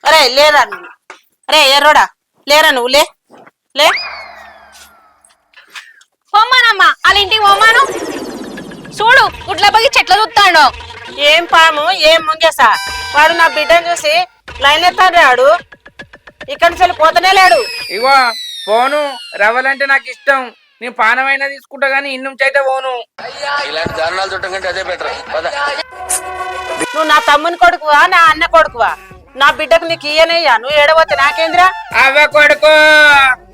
అరే లేరా నువ్వు? అరే ఎర్రోడా, లేరా నువ్వు? లే పొమ్మనమ్మా, వాళ్ళ ఇంటికి పొమ్మను. చూడు గుడ్ల బగి చెట్ల చూస్తాడు. ఏం పాము ఏం ముంగేసా? వాడు నా బిడ్డను చూసి లైన్ ఎత్తాడు రాడు, ఇక్కడి నుంచి పోతనే లేడు. ఇగో పోను, రవ్వలంటే నాకు ఇష్టం. నీ పానమైనా తీసుకుంటా గానీ ఇన్ని నుంచి అయితే పోను. ఇలాంటి దారుణాలు చుట్టం కంటే అదే బెటర్. నువ్వు నా తమ్ముని కొడుకువా నా అన్న కొడుకువా? నా బిడ్డకు నీకు ఇయ్యనయ్యా, నువ్వు ఏడవద్దు నాకేంద్రా? అవ్వ కొడుకు,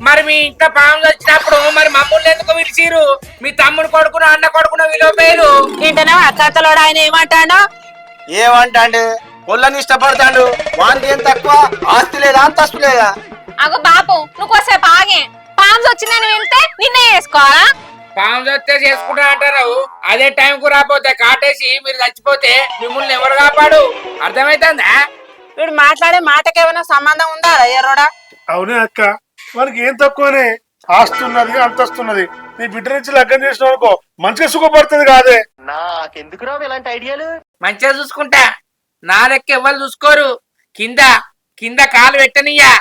మరి మీ ఇంట్లో పాములు వచ్చినప్పుడు మరి మమ్మల్ని ఎందుకు పిలిచిరు? మీ తమ్ముడు కొడుకును అన్న కొడుకును విలువ పేరు ఏంటనే అక్కతలోడు ఆయన ఏమంటాడు? ఏమంటాండే, పొల్లని ఇష్టపడతాడు. వానికి ఏం తక్కువ ఆస్తి లేదా అంతస్తు లేదా? అగో బాబు, నువ్వు కోసేపు ఆగే. పామ్స్ వచ్చిందని వెళ్తే నిన్నే చేసుకోవాలా? పాము వస్తే చేసుకుంటా అంటారు. అదే టైంకు రాపోతే కాటేసి మీరు చచ్చిపోతే మిమ్మల్ని ఎవరు కాపాడు? అర్థమైతుందా? వీడు మాట్లాడే మాటకి ఏమైనా సంబంధం ఉందా ఎర్రోడా? అవునే అక్క, వానికి ఏం తక్కువనే, ఆస్తున్నది అంతస్తున్నది. నీ బిడ్డ నుంచి లగ్గం చేసిన అనుకో మంచిగా సుఖపడుతుంది కాదే. నాకెందుకు రావు ఇలాంటి ఐడియాలు? మంచిగా చూసుకుంటా, నా లెక్క ఎవరు చూసుకోరు. కింద కింద కాలు పెట్టనియ్యా.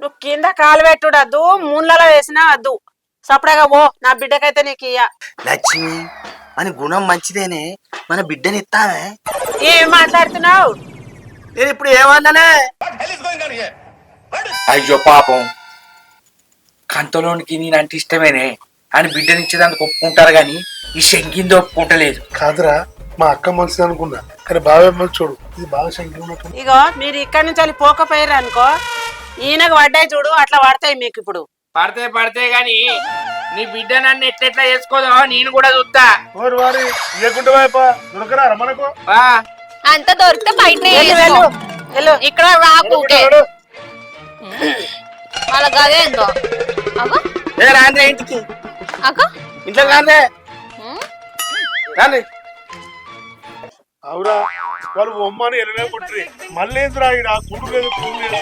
నువ్వు కింద కాలు పెట్టుడద్దు, మూన్లలో వేసినా వద్దు. సపడగా ఓ, నా బిడ్డకైతే నీకు ఇయ్య. లక్ష్మి అని గుణం మంచిదేనే, మన బిడ్డని ఇస్తానే. ఏం మాట్లాడుతున్నావు? నేను ఇప్పుడు ఏమన్నానే? అయ్యో పాపం, కంతలోనికి నేనంటే ఇష్టమేనే అని బిడ్డనిచ్చేదానికి ఒప్పుకుంటారు గాని ఈ శంకింది ఒప్పుకుంటలేదు. కాదురా, మా అక్క మంచిది అనుకున్నా, కానీ బాబాయ్ మంచి చూడు, ఇది బాగా శంకి ఉన్నట్టు. ఇగో మీరు ఇక్కడి నుంచి వెళ్ళి పోకపోయారు అనుకో, ఈయనకు పడ్డాయి చూడు, అట్లా పడతాయి మీకు. ఇప్పుడు పడితే గాని నీ బిడ్డ నన్ను ఎట్లెట్లా చేసుకోదో నేను కూడా చూస్తా. ఓరి వారి ఇయ్యకుంటే వైపా దొరకరా మనకు. అంత దొరికితే బయట వెళ్ళు. ఇక్కడ రాకుకే మళ్ళా గదేందో. అగో రాందే ఇంటికి, అగో ఇంట్లో రాందే. రాండి. అవురా, వాళ్ళు బొమ్మని ఎనలే కొట్టి మళ్ళీ ఏంద్రా ఈడ కూడు లేదు కూడు లేదు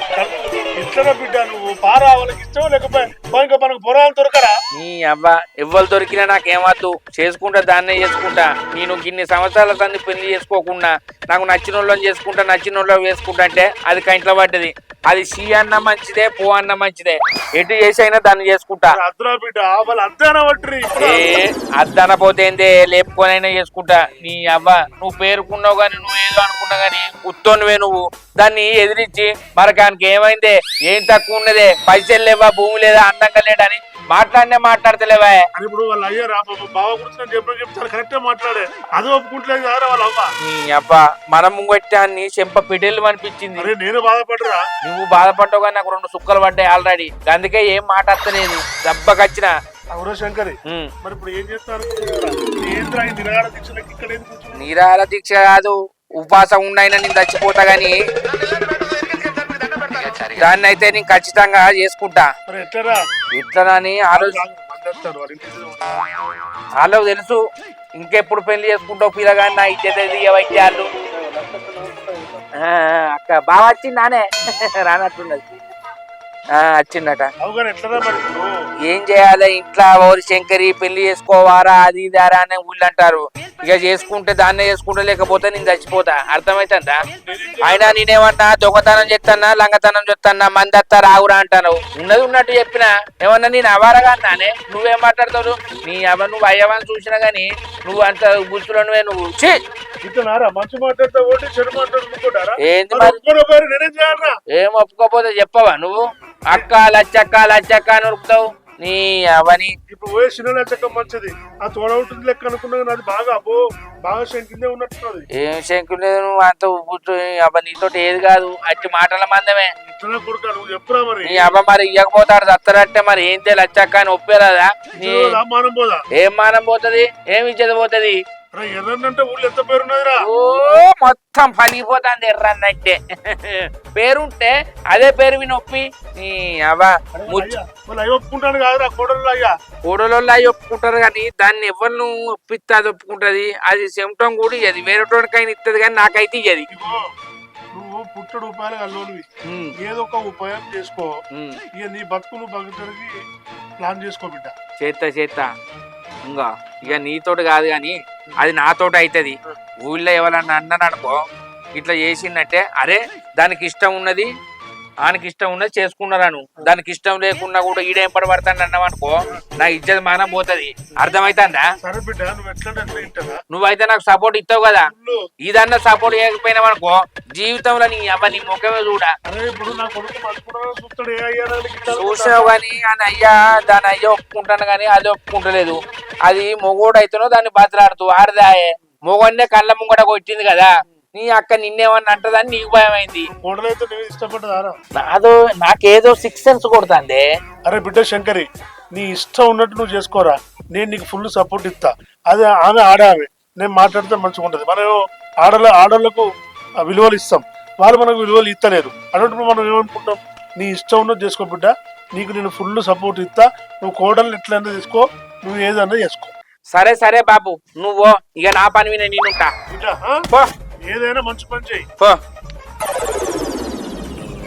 ఇట్లా బిడ్డ నువ్వు పారా వాళ్ళకి ఇష్టం లేకపోతే ఇంకా మనకు పొరాలు దొరకరా నీ అబ్బా ఎవ్వరు దొరికినా నాకేమద్దు చేసుకుంటా దాన్నే చేసుకుంటా నేను ఇన్ని సంవత్సరాల సంది పెళ్లి చేసుకోకుండా నాకు నచ్చిన వాళ్ళని చేసుకుంటా నచ్చిన వాళ్ళని వేసుకుంటా అంటే అది కంట్లో పడ్డది అది సి అన్న మంచిదే పో అన్న మంచిదే ఎటు చేసి అయినా దాన్ని చేసుకుంటా అద్దరా బిడ్డ వాళ్ళు అద్దన పట్టి అద్దన పోతేందే లేపుకొనైనా చేసుకుంటా నీ అవ్వ నువ్వు పేరుకున్నావు గాని నువ్వేదో అనుకున్నా గాని ఉత్తోనివే నువ్వు దాన్ని ఎదిరించి మరకానికి ఏమైందే ఏం తక్కువ ఉన్నదే పైసలు లేవా భూమి లేదా అందంగా లేడని మాట్లాడతలేవా ఇప్పుడు వాళ్ళు అయ్యారా బావ గురించి నేను చెప్తాను కరెక్టే మాట్లాడే అది ఒప్పుకుంటలేదు కదా వాళ్ళ అవ్వ నీ అవ్వ మనం ముంగొట్టాన్ని చెంప పిడేళ్ళు అనిపించింది అరే నేను బాధపడరా నువ్వు బాధపడ్డావు కానీ నాకు 2 సుక్కలు పడ్డాయి ఆల్రెడీ అందుకే ఏం మాట్లాడతలేదు దెబ్బకొచ్చిన అవురా శంకరి మరి ఇప్పుడు ఏం చేస్తారు ఏంద్రా ఈ నిరాహార దీక్షలకి ఇక్కడ ఏం కూర్చున్నావు నిరాహార దీక్ష కాదు ఉపవాసం ఉండైనా నేను చచ్చిపోతా గాని దాన్ని అయితే నేను ఖచ్చితంగా చేసుకుంటా మరి ఎట్లరా ఇట్లనని వాళ్ళకు తెలుసు ఇంకెప్పుడు పెళ్లి చేసుకుంటావు పిల్లగాని నా ఇచ్చేది వైద్యాలు అక్క బాగా వచ్చిందానే రానట్టున్నది వచ్చిందట ఏం చేయాలి ఇంట్లో ఓరి శంకరి పెళ్లి చేసుకోవారా అది దారా అని ఊళ్ళు అంటారు ఇక చేసుకుంటే దాన్నే చేసుకుంటే లేకపోతే నేను చచ్చిపోతా అర్థమైతుందా అయినా నేనేమన్నా దొంగతనం చెప్తానా లంగతనం చెప్తానా మంది అత్తా రావురా అంటాను ఉన్నది ఉన్నట్టు చెప్పినా ఏమన్నా నేను అవారగా అన్నానే నువ్వేం మాట్లాడతావు నీ నువ్వు అయ్యవని చూసినా గానీ నువ్వు అంత గుర్తులోనివే నువ్వు ఏంది ఏం ఒప్పుకోపోతే చెప్పవా నువ్వు అక్క లచ్చక్క లచ్చక్క అని ఉరుకుతావు నీ అవని ఇప్పుడు పోయే చిన్న లచ్చక్క మంచిది ఆ తోడ ఉంటుంది లెక్క అనుకున్నా అది బాగా అబ్బో బాగా శంకిందే ఉన్నట్టున్నది ఏం శంకు లేదు నువ్వు అంత అబ్బ నీతో ఏది కాదు అట్టి మాటల మందమే కొడుకా నువ్వు చెప్పురా మరి నీ అబ్బ మరి ఇయ్యకపోతాడు చస్తారంటే మరి ఏం తె లచ్చక్క అని ఒప్పేరాదా మానం పోదా ఏం మానం పోతుంది ఏమి ఇచ్చేది పోతుంది ఎర్రన్నంటే ఊళ్ళో ఎంత పేరున్నదిరా ఓ మొత్తం పలిగిపోతాంది ఎర్రన్నంటే పేరుంటే అదే పేరు వినొప్పి నీ అవ్వ ఒప్పుకుంటాను కాదురా కోడలు అయ్యా కోడలో అయ్యి ఒప్పుకుంటారు కానీ దాన్ని ఎవరు నువ్వు ఒప్పిస్తే అది ఒప్పుకుంటది అది చెమటం కూడా అది వేరేటోడికైనా ఇస్తుంది కానీ నాకైతే ఇయ్యది నువ్వు పుట్టడు ఉపాయాలు అల్లోనివి ఏదో ఒక ఉపాయం చేసుకో ఇక నీ బతుకు నువ్వు బతుకడానికి ప్లాన్ చేసుకో బిడ్డ చేస్తా ఇంకా ఇక నీతోటి కాదు కానీ అది నాతోటి అవుతుంది ఊళ్ళో ఎవరన్నా అన్నాను అనుకో ఇట్లా చేసిందంటే అరే దానికి ఇష్టం ఉన్నది ఆయనకి ఇష్టం ఉన్నది చేసుకున్నారాను దానికి ఇష్టం లేకున్నా కూడా ఈడేం పడబడతాను అన్నావు అనుకో నా ఇజ్జత్ మానం పోతుంది అర్థమైతుందా నువ్వైతే నాకు సపోర్ట్ ఇస్తావు కదా ఇదన్నా సపోర్ట్ చేయకపోయినావు అనుకో జీవితంలో నీ అవ్వ నీ ముఖమే చూడా చూసావు కానీ అని అయ్యా దాని అయ్యా ఒప్పుకుంటాను కానీ అది ఒప్పుకుంటలేదు అది మొగోడు అయితేనో దాన్ని బతలాడుతూ ఆడదాయే మొగోన్నే కళ్ళ ముంగట కొట్టింది కదా నీ అక్క నిన్నేమన్నా అంటదని నీకు భయం అయింది నాదో నాకేదో 6 సెన్స్ కొడుతుంది అరే బిడ్డ శంకరి నీ ఇష్టం ఉన్నట్టు నువ్వు చేసుకోరా నేను నీకు ఫుల్ సపోర్ట్ ఇస్తా అదే ఆమె ఆమె నేను మాట్లాడితే మంచిగా ఉంటది మనం ఆడోళ్ళకు విలువలు ఇస్తాం వాళ్ళు మనకు విలువలు ఇస్తలేరు అన్నప్పుడు మనం ఏమనుకుంటాం నీ ఇష్టం ఉన్నట్టు చేసుకో బిడ్డ నీకు నేను ఫుల్ సపోర్ట్ ఇస్తా నువ్వు కోడలు ఎట్లన్నా తీసుకో నువ్వు ఏదన్నా చేసుకో సరే బాబు నువ్వు ఇక నా పని వినే నేనుంటా ఏదైనా మంచి పని చేయి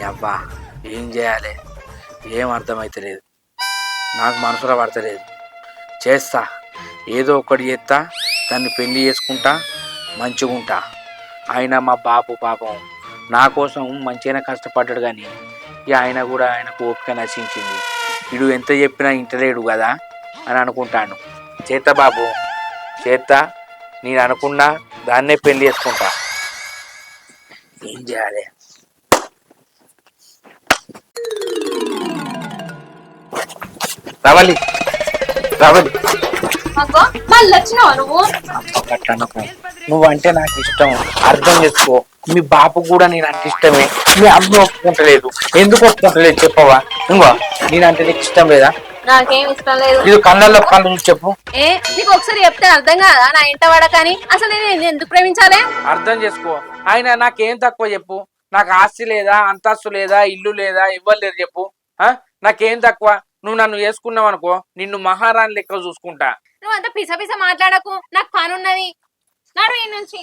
అబ్బా ఏం చేయాలి ఏం అర్థమైతలేదు నాకు మనసులో పడతలేదు చేస్తా ఏదో ఒకటి చేస్తా దాన్ని పెళ్లి చేసుకుంటా మంచిగా ఉంటా ఆయన మా బాపు పాపం నా కోసం మంచిగానే కష్టపడ్డాడు కానీ ఇక ఆయన కూడా ఆయనకు ఓపిక నశించింది వీడు ఎంత చెప్పినా ఇంటలేడు కదా అని అనుకుంటాను చేస్తా బాబు చేస్తా నేను అనుకున్నా దాన్నే పెళ్లి చేసుకుంటా ఏం చేయాలి రావాలి నువ్వంటే నాకు ఇష్టం అర్థం చేసుకో మీ బాపు కూడా నేను అంటే ఇష్టమే మీ అమ్మ ఒప్పుకుంటలేదు ఎందుకు ఒప్పుకుంటలేదు చెప్పవా ఇంకో నేనంటే నీకు ఇష్టం లేదా నాకేం ఇష్టం లేదు ఇది కళ్ళల్లో కళ్ళు చూసి చెప్పు నీకు ఒకసారి చెప్తే అర్థం కాదా నా ఇంట వాడకని అసలు నేను ఎందుకు ప్రేమించాలి అర్థం చేసుకో ఆయన నాకేం తక్కువ చెప్పు నాకు ఆస్తి లేదా అంతస్తు లేదా ఇల్లు లేదా ఇవ్వలేరు చెప్పు నాకేం తక్కువ నువ్వు నన్ను వేసుకున్నావు అనుకో నిన్ను మహారాణి లెక్క చూసుకుంటా నువ్వు అంత పిస మాట్లాడకు నాకు పని ఉన్నది నాడు ఈ నుంచి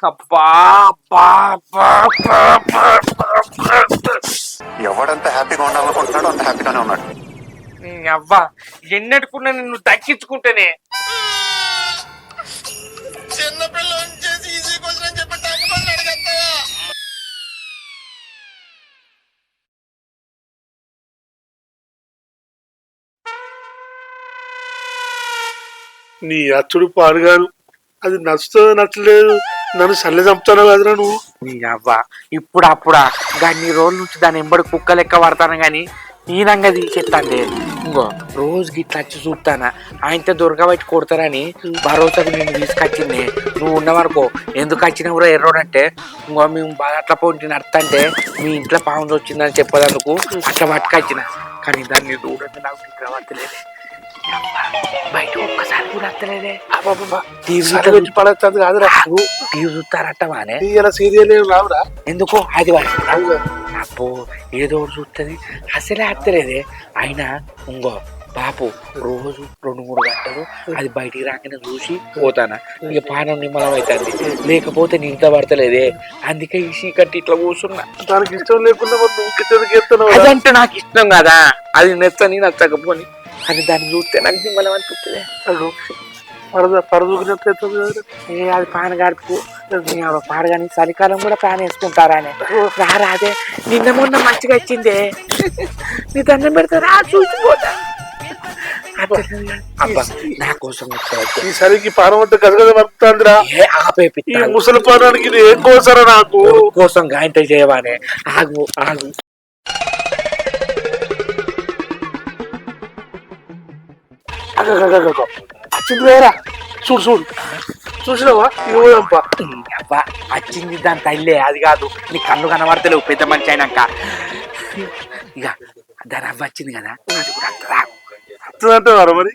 అబ్బా అబ్బా అబ్బా, అబ్బా, అబ్బా, అబ్బా, అబ్బా. ఎవడంత హ్యాపీగా ఉండాలనుకుంటున్నాడో అంత హ్యాపీగానే ఉన్నాడు. నీ అవ్వ ఎన్నట్టుకున్నా నిన్ను దక్కించుకుంటేనే. నీ అచ్చుడు పాడుగాను అది నచ్చుతుందో నచ్చలేదు, నన్ను సల్లె చంపుతాను కదరా నువ్వు. నీ అవ్వ ఇప్పుడప్పుడా గన్ని రోజుల నుంచి దాని ఎంబడి కుక్క లెక్క పడతాను గాని ఈనంగా తీసేస్తాండే. ఇంకో రోజుకి ఇట్లా వచ్చి చూస్తానా ఆయనతో దొరకబట్టి కొడతారని భరోసాకు నేను తీసుకొచ్చింది. నువ్వు ఉన్నవరకు ఎందుకు వచ్చినా కూడా ఎర్రోడంటే ఇంకో మేము బాగా అట్లా పోటీ నడుతుంటే మీ ఇంట్లో పాము వచ్చిందని చెప్పేందుకు అట్లా పట్టుకొచ్చిన. కానీ దాన్ని దూరంగా నాకు నిద్ర పడతలేదే, బయట ఒక్కసారి కూడా వస్తలేదే. టీవీ పడతాది కాదురా, టీవీ చూస్తారట్టవానే ఇలా సీరియల్ ఏం రావురా. ఎందుకో అది అబ్బో ఏదో ఒకటి చూస్తుంది అసలే అత్తలేదే. అయినా ఇంకో బాపు రోజు 2-3 గంటలు అది బయటికి రాగానే చూసి పోతానా ఇక పానం నిమ్మలం అవుతుంది. లేకపోతే నిద్ర పడతలేదే, అందుకే ఈ చీకట్టి ఇట్లా కూర్చున్నా. దానికి ఇష్టం లేకుండా నువ్వు గిట్టెందుకు చేస్తున్నావు? అదంటే నాకు ఇష్టం కదా, అది నచ్చని నచ్చకపోని అని దాన్ని చూస్తే నాకు నిమ్మలం అనిపిస్తుంది. అది పాన గడుపు పాడగాని చలికాలం కూడా ప్యాన్ వేసుకుంటారా అని రాదే. నిన్న మొన్న మంచిగా వచ్చిందే, నీ దండం పెడతారా చూసిపోతా. అబ్బా నా కోసం ఈసారికి పానం అంటే గదగద పడుతుందిరా. ముసలి పానానికి ఇది ఏం కోసరా నాకు కోసం గాయంత చేయవానే. ఆగు ఆగు వచ్చింది వేరా, చూడు చూడు చూసినావా? ఇవ్వదంపా అబ్బా వచ్చింది దాని తల్లే, అది కాదు నీ కళ్ళు కనబడతలేవు పెద్ద మనిషి అయినాక. ఇక దాని అవ్వ వచ్చింది కదా, అది కూడా అంటున్నారు మరి.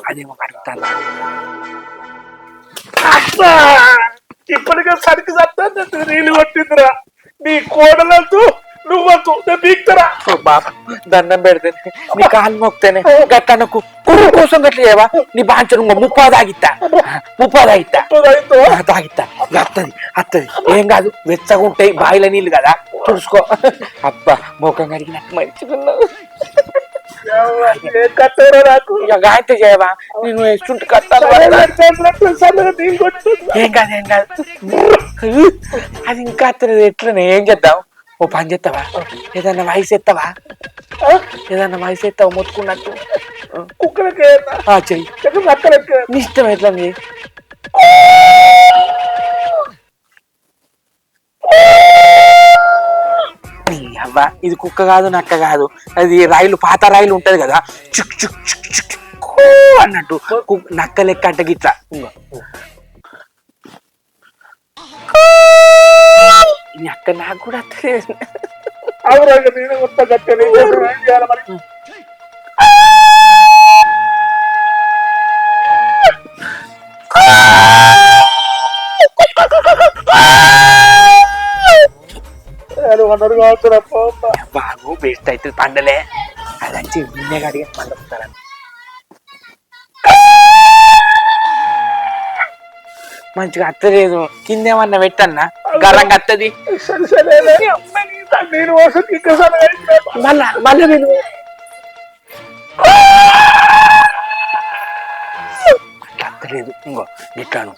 అదేమో కడుగుతాను. ఇప్పటికే సరికి సత్తా నీళ్ళు కొట్టిందిరా. నీ కోడలతో నువ్వు బీక్తరా. బాబా దండం పెడితే నీ కాలు మొక్తేనే గట్టనకు కుర్రు కోసం గట్ల చేయవా? నీ బాంచను 30 తాగిత్తా తాగిత్తా అత్తది అత్తది ఏం కాదు, వెచ్చగా ఉంటాయి బాయిల నీళ్ళు కదా చూసుకో. అబ్బా ముఖం కడిగినట్టు మంచిగున్నావు. ఇక గాయంత చేయవా? నేను వేస్తుంటే కట్టాను. ఏం కాదు ఏం కాదు, అది ఇంకా అత్తలేదు. ఎట్లనే ఏం చేద్దాం? ఓ పని చేస్తావా, ఏదన్నా వాయిస్ ఎత్తావా? ఏదన్నా వాయిస్ ఎత్తావా మొత్తుకున్నట్టు? చెయ్యి, నీ ఇష్టం. ఎట్లా అవ్వ ఇది కుక్క కాదు నక్క కాదు, అది రైలు పాత రైలు ఉంటది కదా చుక్ చుక్ చుక్ చుక్ అన్నట్టు నక్క లెక్క అంటే గిట్లా. ఈ అక్క నాకు కూడా బాగు బెస్ట్ అయితే పండలే, అది వచ్చి నిన్నే కడిగి పండుతారని. మంచిగా అత్తలేదు, కిందేమన్నా పెట్టన్నా గర్రంగా అత్తది. మళ్ళా మళ్ళీ నేను అత్తలేదు. ఇంకో ఇట్లాను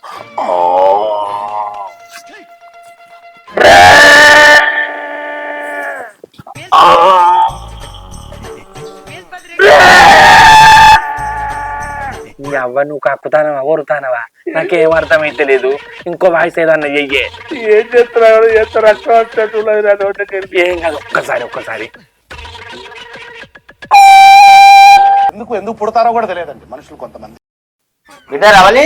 అవ్వ నువ్వు కక్కుతానవా ఓరుతానవా నాకేం అర్థమైతే లేదు. ఇంకో వాయిస్ ఏదన్నా చెయ్యే. ఏం చేస్తున్నాడు ఏం కాదు, ఒక్కసారి ఎందుకు పుడతారో కూడా తెలియదండి మనుషులు కొంతమంది. బిడ్డ రావాలి,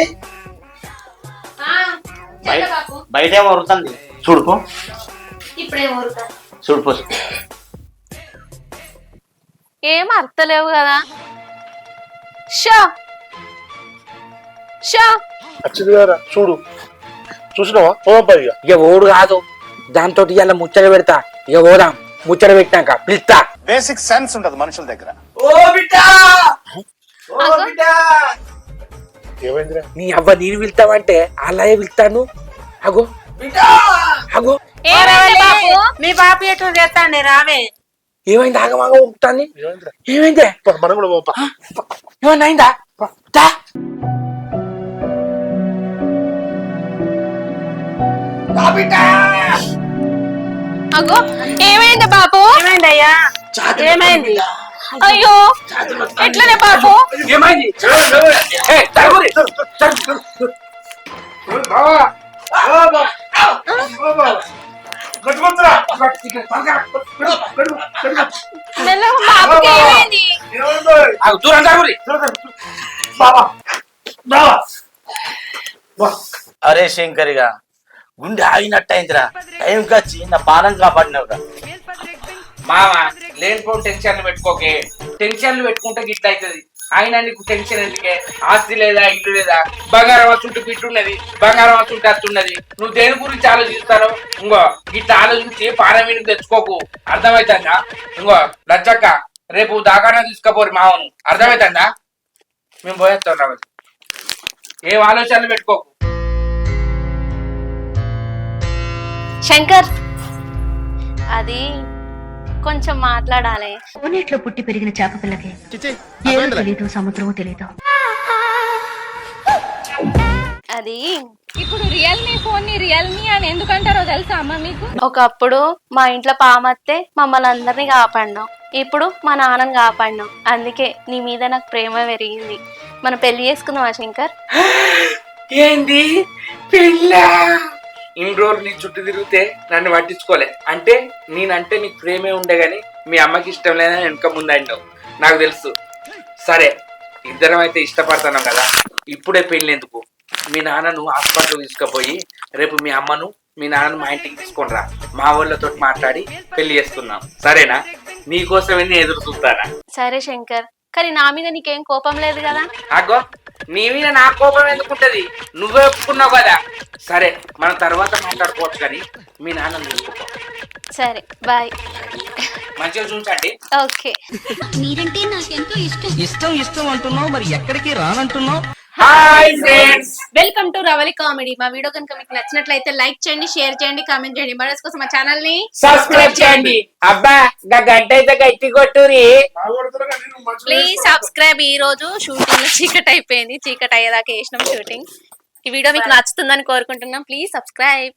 బయట ఏమో వరుతుంది చూడుకో. చూడుకో ఏం అర్థలేవు కదా. షో షో వచ్చింది కదా చూడు, చూసినావా? ఇక ఓడు కాదు, దాంతో ఇలా ముచ్చట పెడతా. ఇక ఓదాం, ముచ్చట పెట్టాక పిలుస్తా. బేసిక్ సెన్స్ ఉంటది మనుషుల దగ్గర. ఏమైందిరా? నీ అవ్వ నేను పిలుతావంటే అలాగే పిలుతాను. అగో అగో ఏమైంది బాపు? మీ బాపు ఎటు చేస్తాండి రావే. ఏమైంది? ఆగమాగా ఉంటుంది. ఏమైంది? మనం కూడా పోపా. ఏమన్నా అయిందా? దా. అగో ఏమైంది బాపు? ఏమైందయ్యా? ఏమైంది? అయ్యో ఎట్లనే బాపు? ఏమైంది? ఏయ్, తలుపురి. మెల్లగా బాపుకి ఏమైంది? ఆగు, దూరం తలుపురి. అరే శంకరిగా గుండె ఆగినట్టయిందిరా. టైంకి వచ్చి నా పానం కాపాడినవురా. మామ లేనిపోని టెన్షన్లు పెట్టుకోకే. టెన్షన్లు పెట్టుకుంటే గిట్ల అవుతుంది. ఆయన నీకు టెన్షన్ ఎందుకే? ఆస్తి లేదా, ఇల్లు లేదా, బంగారం వస్తుంటే బిట్టున్నది, బంగారం వస్తుంటే అత్తున్నది. నువ్వు దేని గురించి ఆలోచిస్తాను? ఇంకో గిట్ల ఆలోచించి పారమీనికి తెచ్చుకోకు. అర్థమవుతుందా? ఇంకో లచ్చక్క రేపు దాకానే తీసుకపోరు మామను. అర్థమవుతుందా? మేము పోయేస్తాం రావాలి. ఏం ఆలోచనలు పెట్టుకోకు. శంకర్ అది కొంచెం మాట్లాడాలి. కోనేట్లో పుట్టి పెరిగిన చేప పిల్లకి ఏమో తెలీదు, సముద్రమో తెలీదు. అది ఇప్పుడు రియల్మీ ఫోన్ ని రియల్మీ అని ఎందుకంటారో తెలుసా అమ్మ మీకు? ఒకప్పుడు మా ఇంట్లో పామత్తే మమ్మల్ని అందరినీ కాపాడినాం. ఇప్పుడు మా నాన్నని కాపాడినాం. అందుకే నీ మీద నాకు ప్రేమ పెరిగింది. మనం పెళ్లి చేసుకుందామా శంకర్? ఏంది పిల్ల? ఇన్ని రోజులు నీ చుట్టూ తిరిగితే నన్ను పట్టించుకోలే. అంటే నేనంటే నీకు ప్రేమే ఉండే గాని మీ అమ్మకి ఇష్టం లేదని వెనక ముందు అంటావు. నాకు తెలుసు. సరే ఇద్దరం అయితే ఇష్టపడుతున్నాం కదా, ఇప్పుడే పెళ్ళి ఎందుకు? మీ నాన్నను హాస్పిటల్ తీసుకుపోయి రేపు మీ అమ్మను మీ నాన్నను మా ఇంటికి తీసుకొని రా. మా వాళ్ళతో మాట్లాడి పెళ్లి చేసుకుందాం. సరేనా? నీకోసమే నేను ఎదురు చూస్తానా? సరే శంకర్, కానీ నా మీద నీకేం కోపం లేదు కదా? అగ్గో నీ మీద నా కోపం ఎందుకుంటది? నువ్వే ఒప్పుకున్నావు కదా. సరే మనం తర్వాత మాట్లాడుకోవచ్చు, కానీ మీ నాన్న చూసుకో. సరే బాయ్. మంచిగా చూంచండి. ఓకే. మీరంటే నాకెంతో ఇష్టం. ఇష్టం ఇష్టం అంటున్నావు, మరి ఎక్కడికి రానంటున్నావు? Hi friends, welcome to Ravali comedy. మా వీడియో కనుక మీకు నచ్చినట్లయితే లైక్ చేయండి, షేర్ చేయండి, కామెంట్ చేయండి. మరొక కోసం మా ఛానల్ ని సబ్స్క్రైబ్ చేయండి. అబ్బా గంట అయితే గట్టి కొట్టురి. Please subscribe. ఈ రోజు షూటింగ్ లో చీకటి అయిపోయింది. చీకటి అయ్యేదాకా వేసినాం షూటింగ్. ఈ వీడియో మీకు నచ్చుతుందని కోరుకుంటున్నాం. Please subscribe.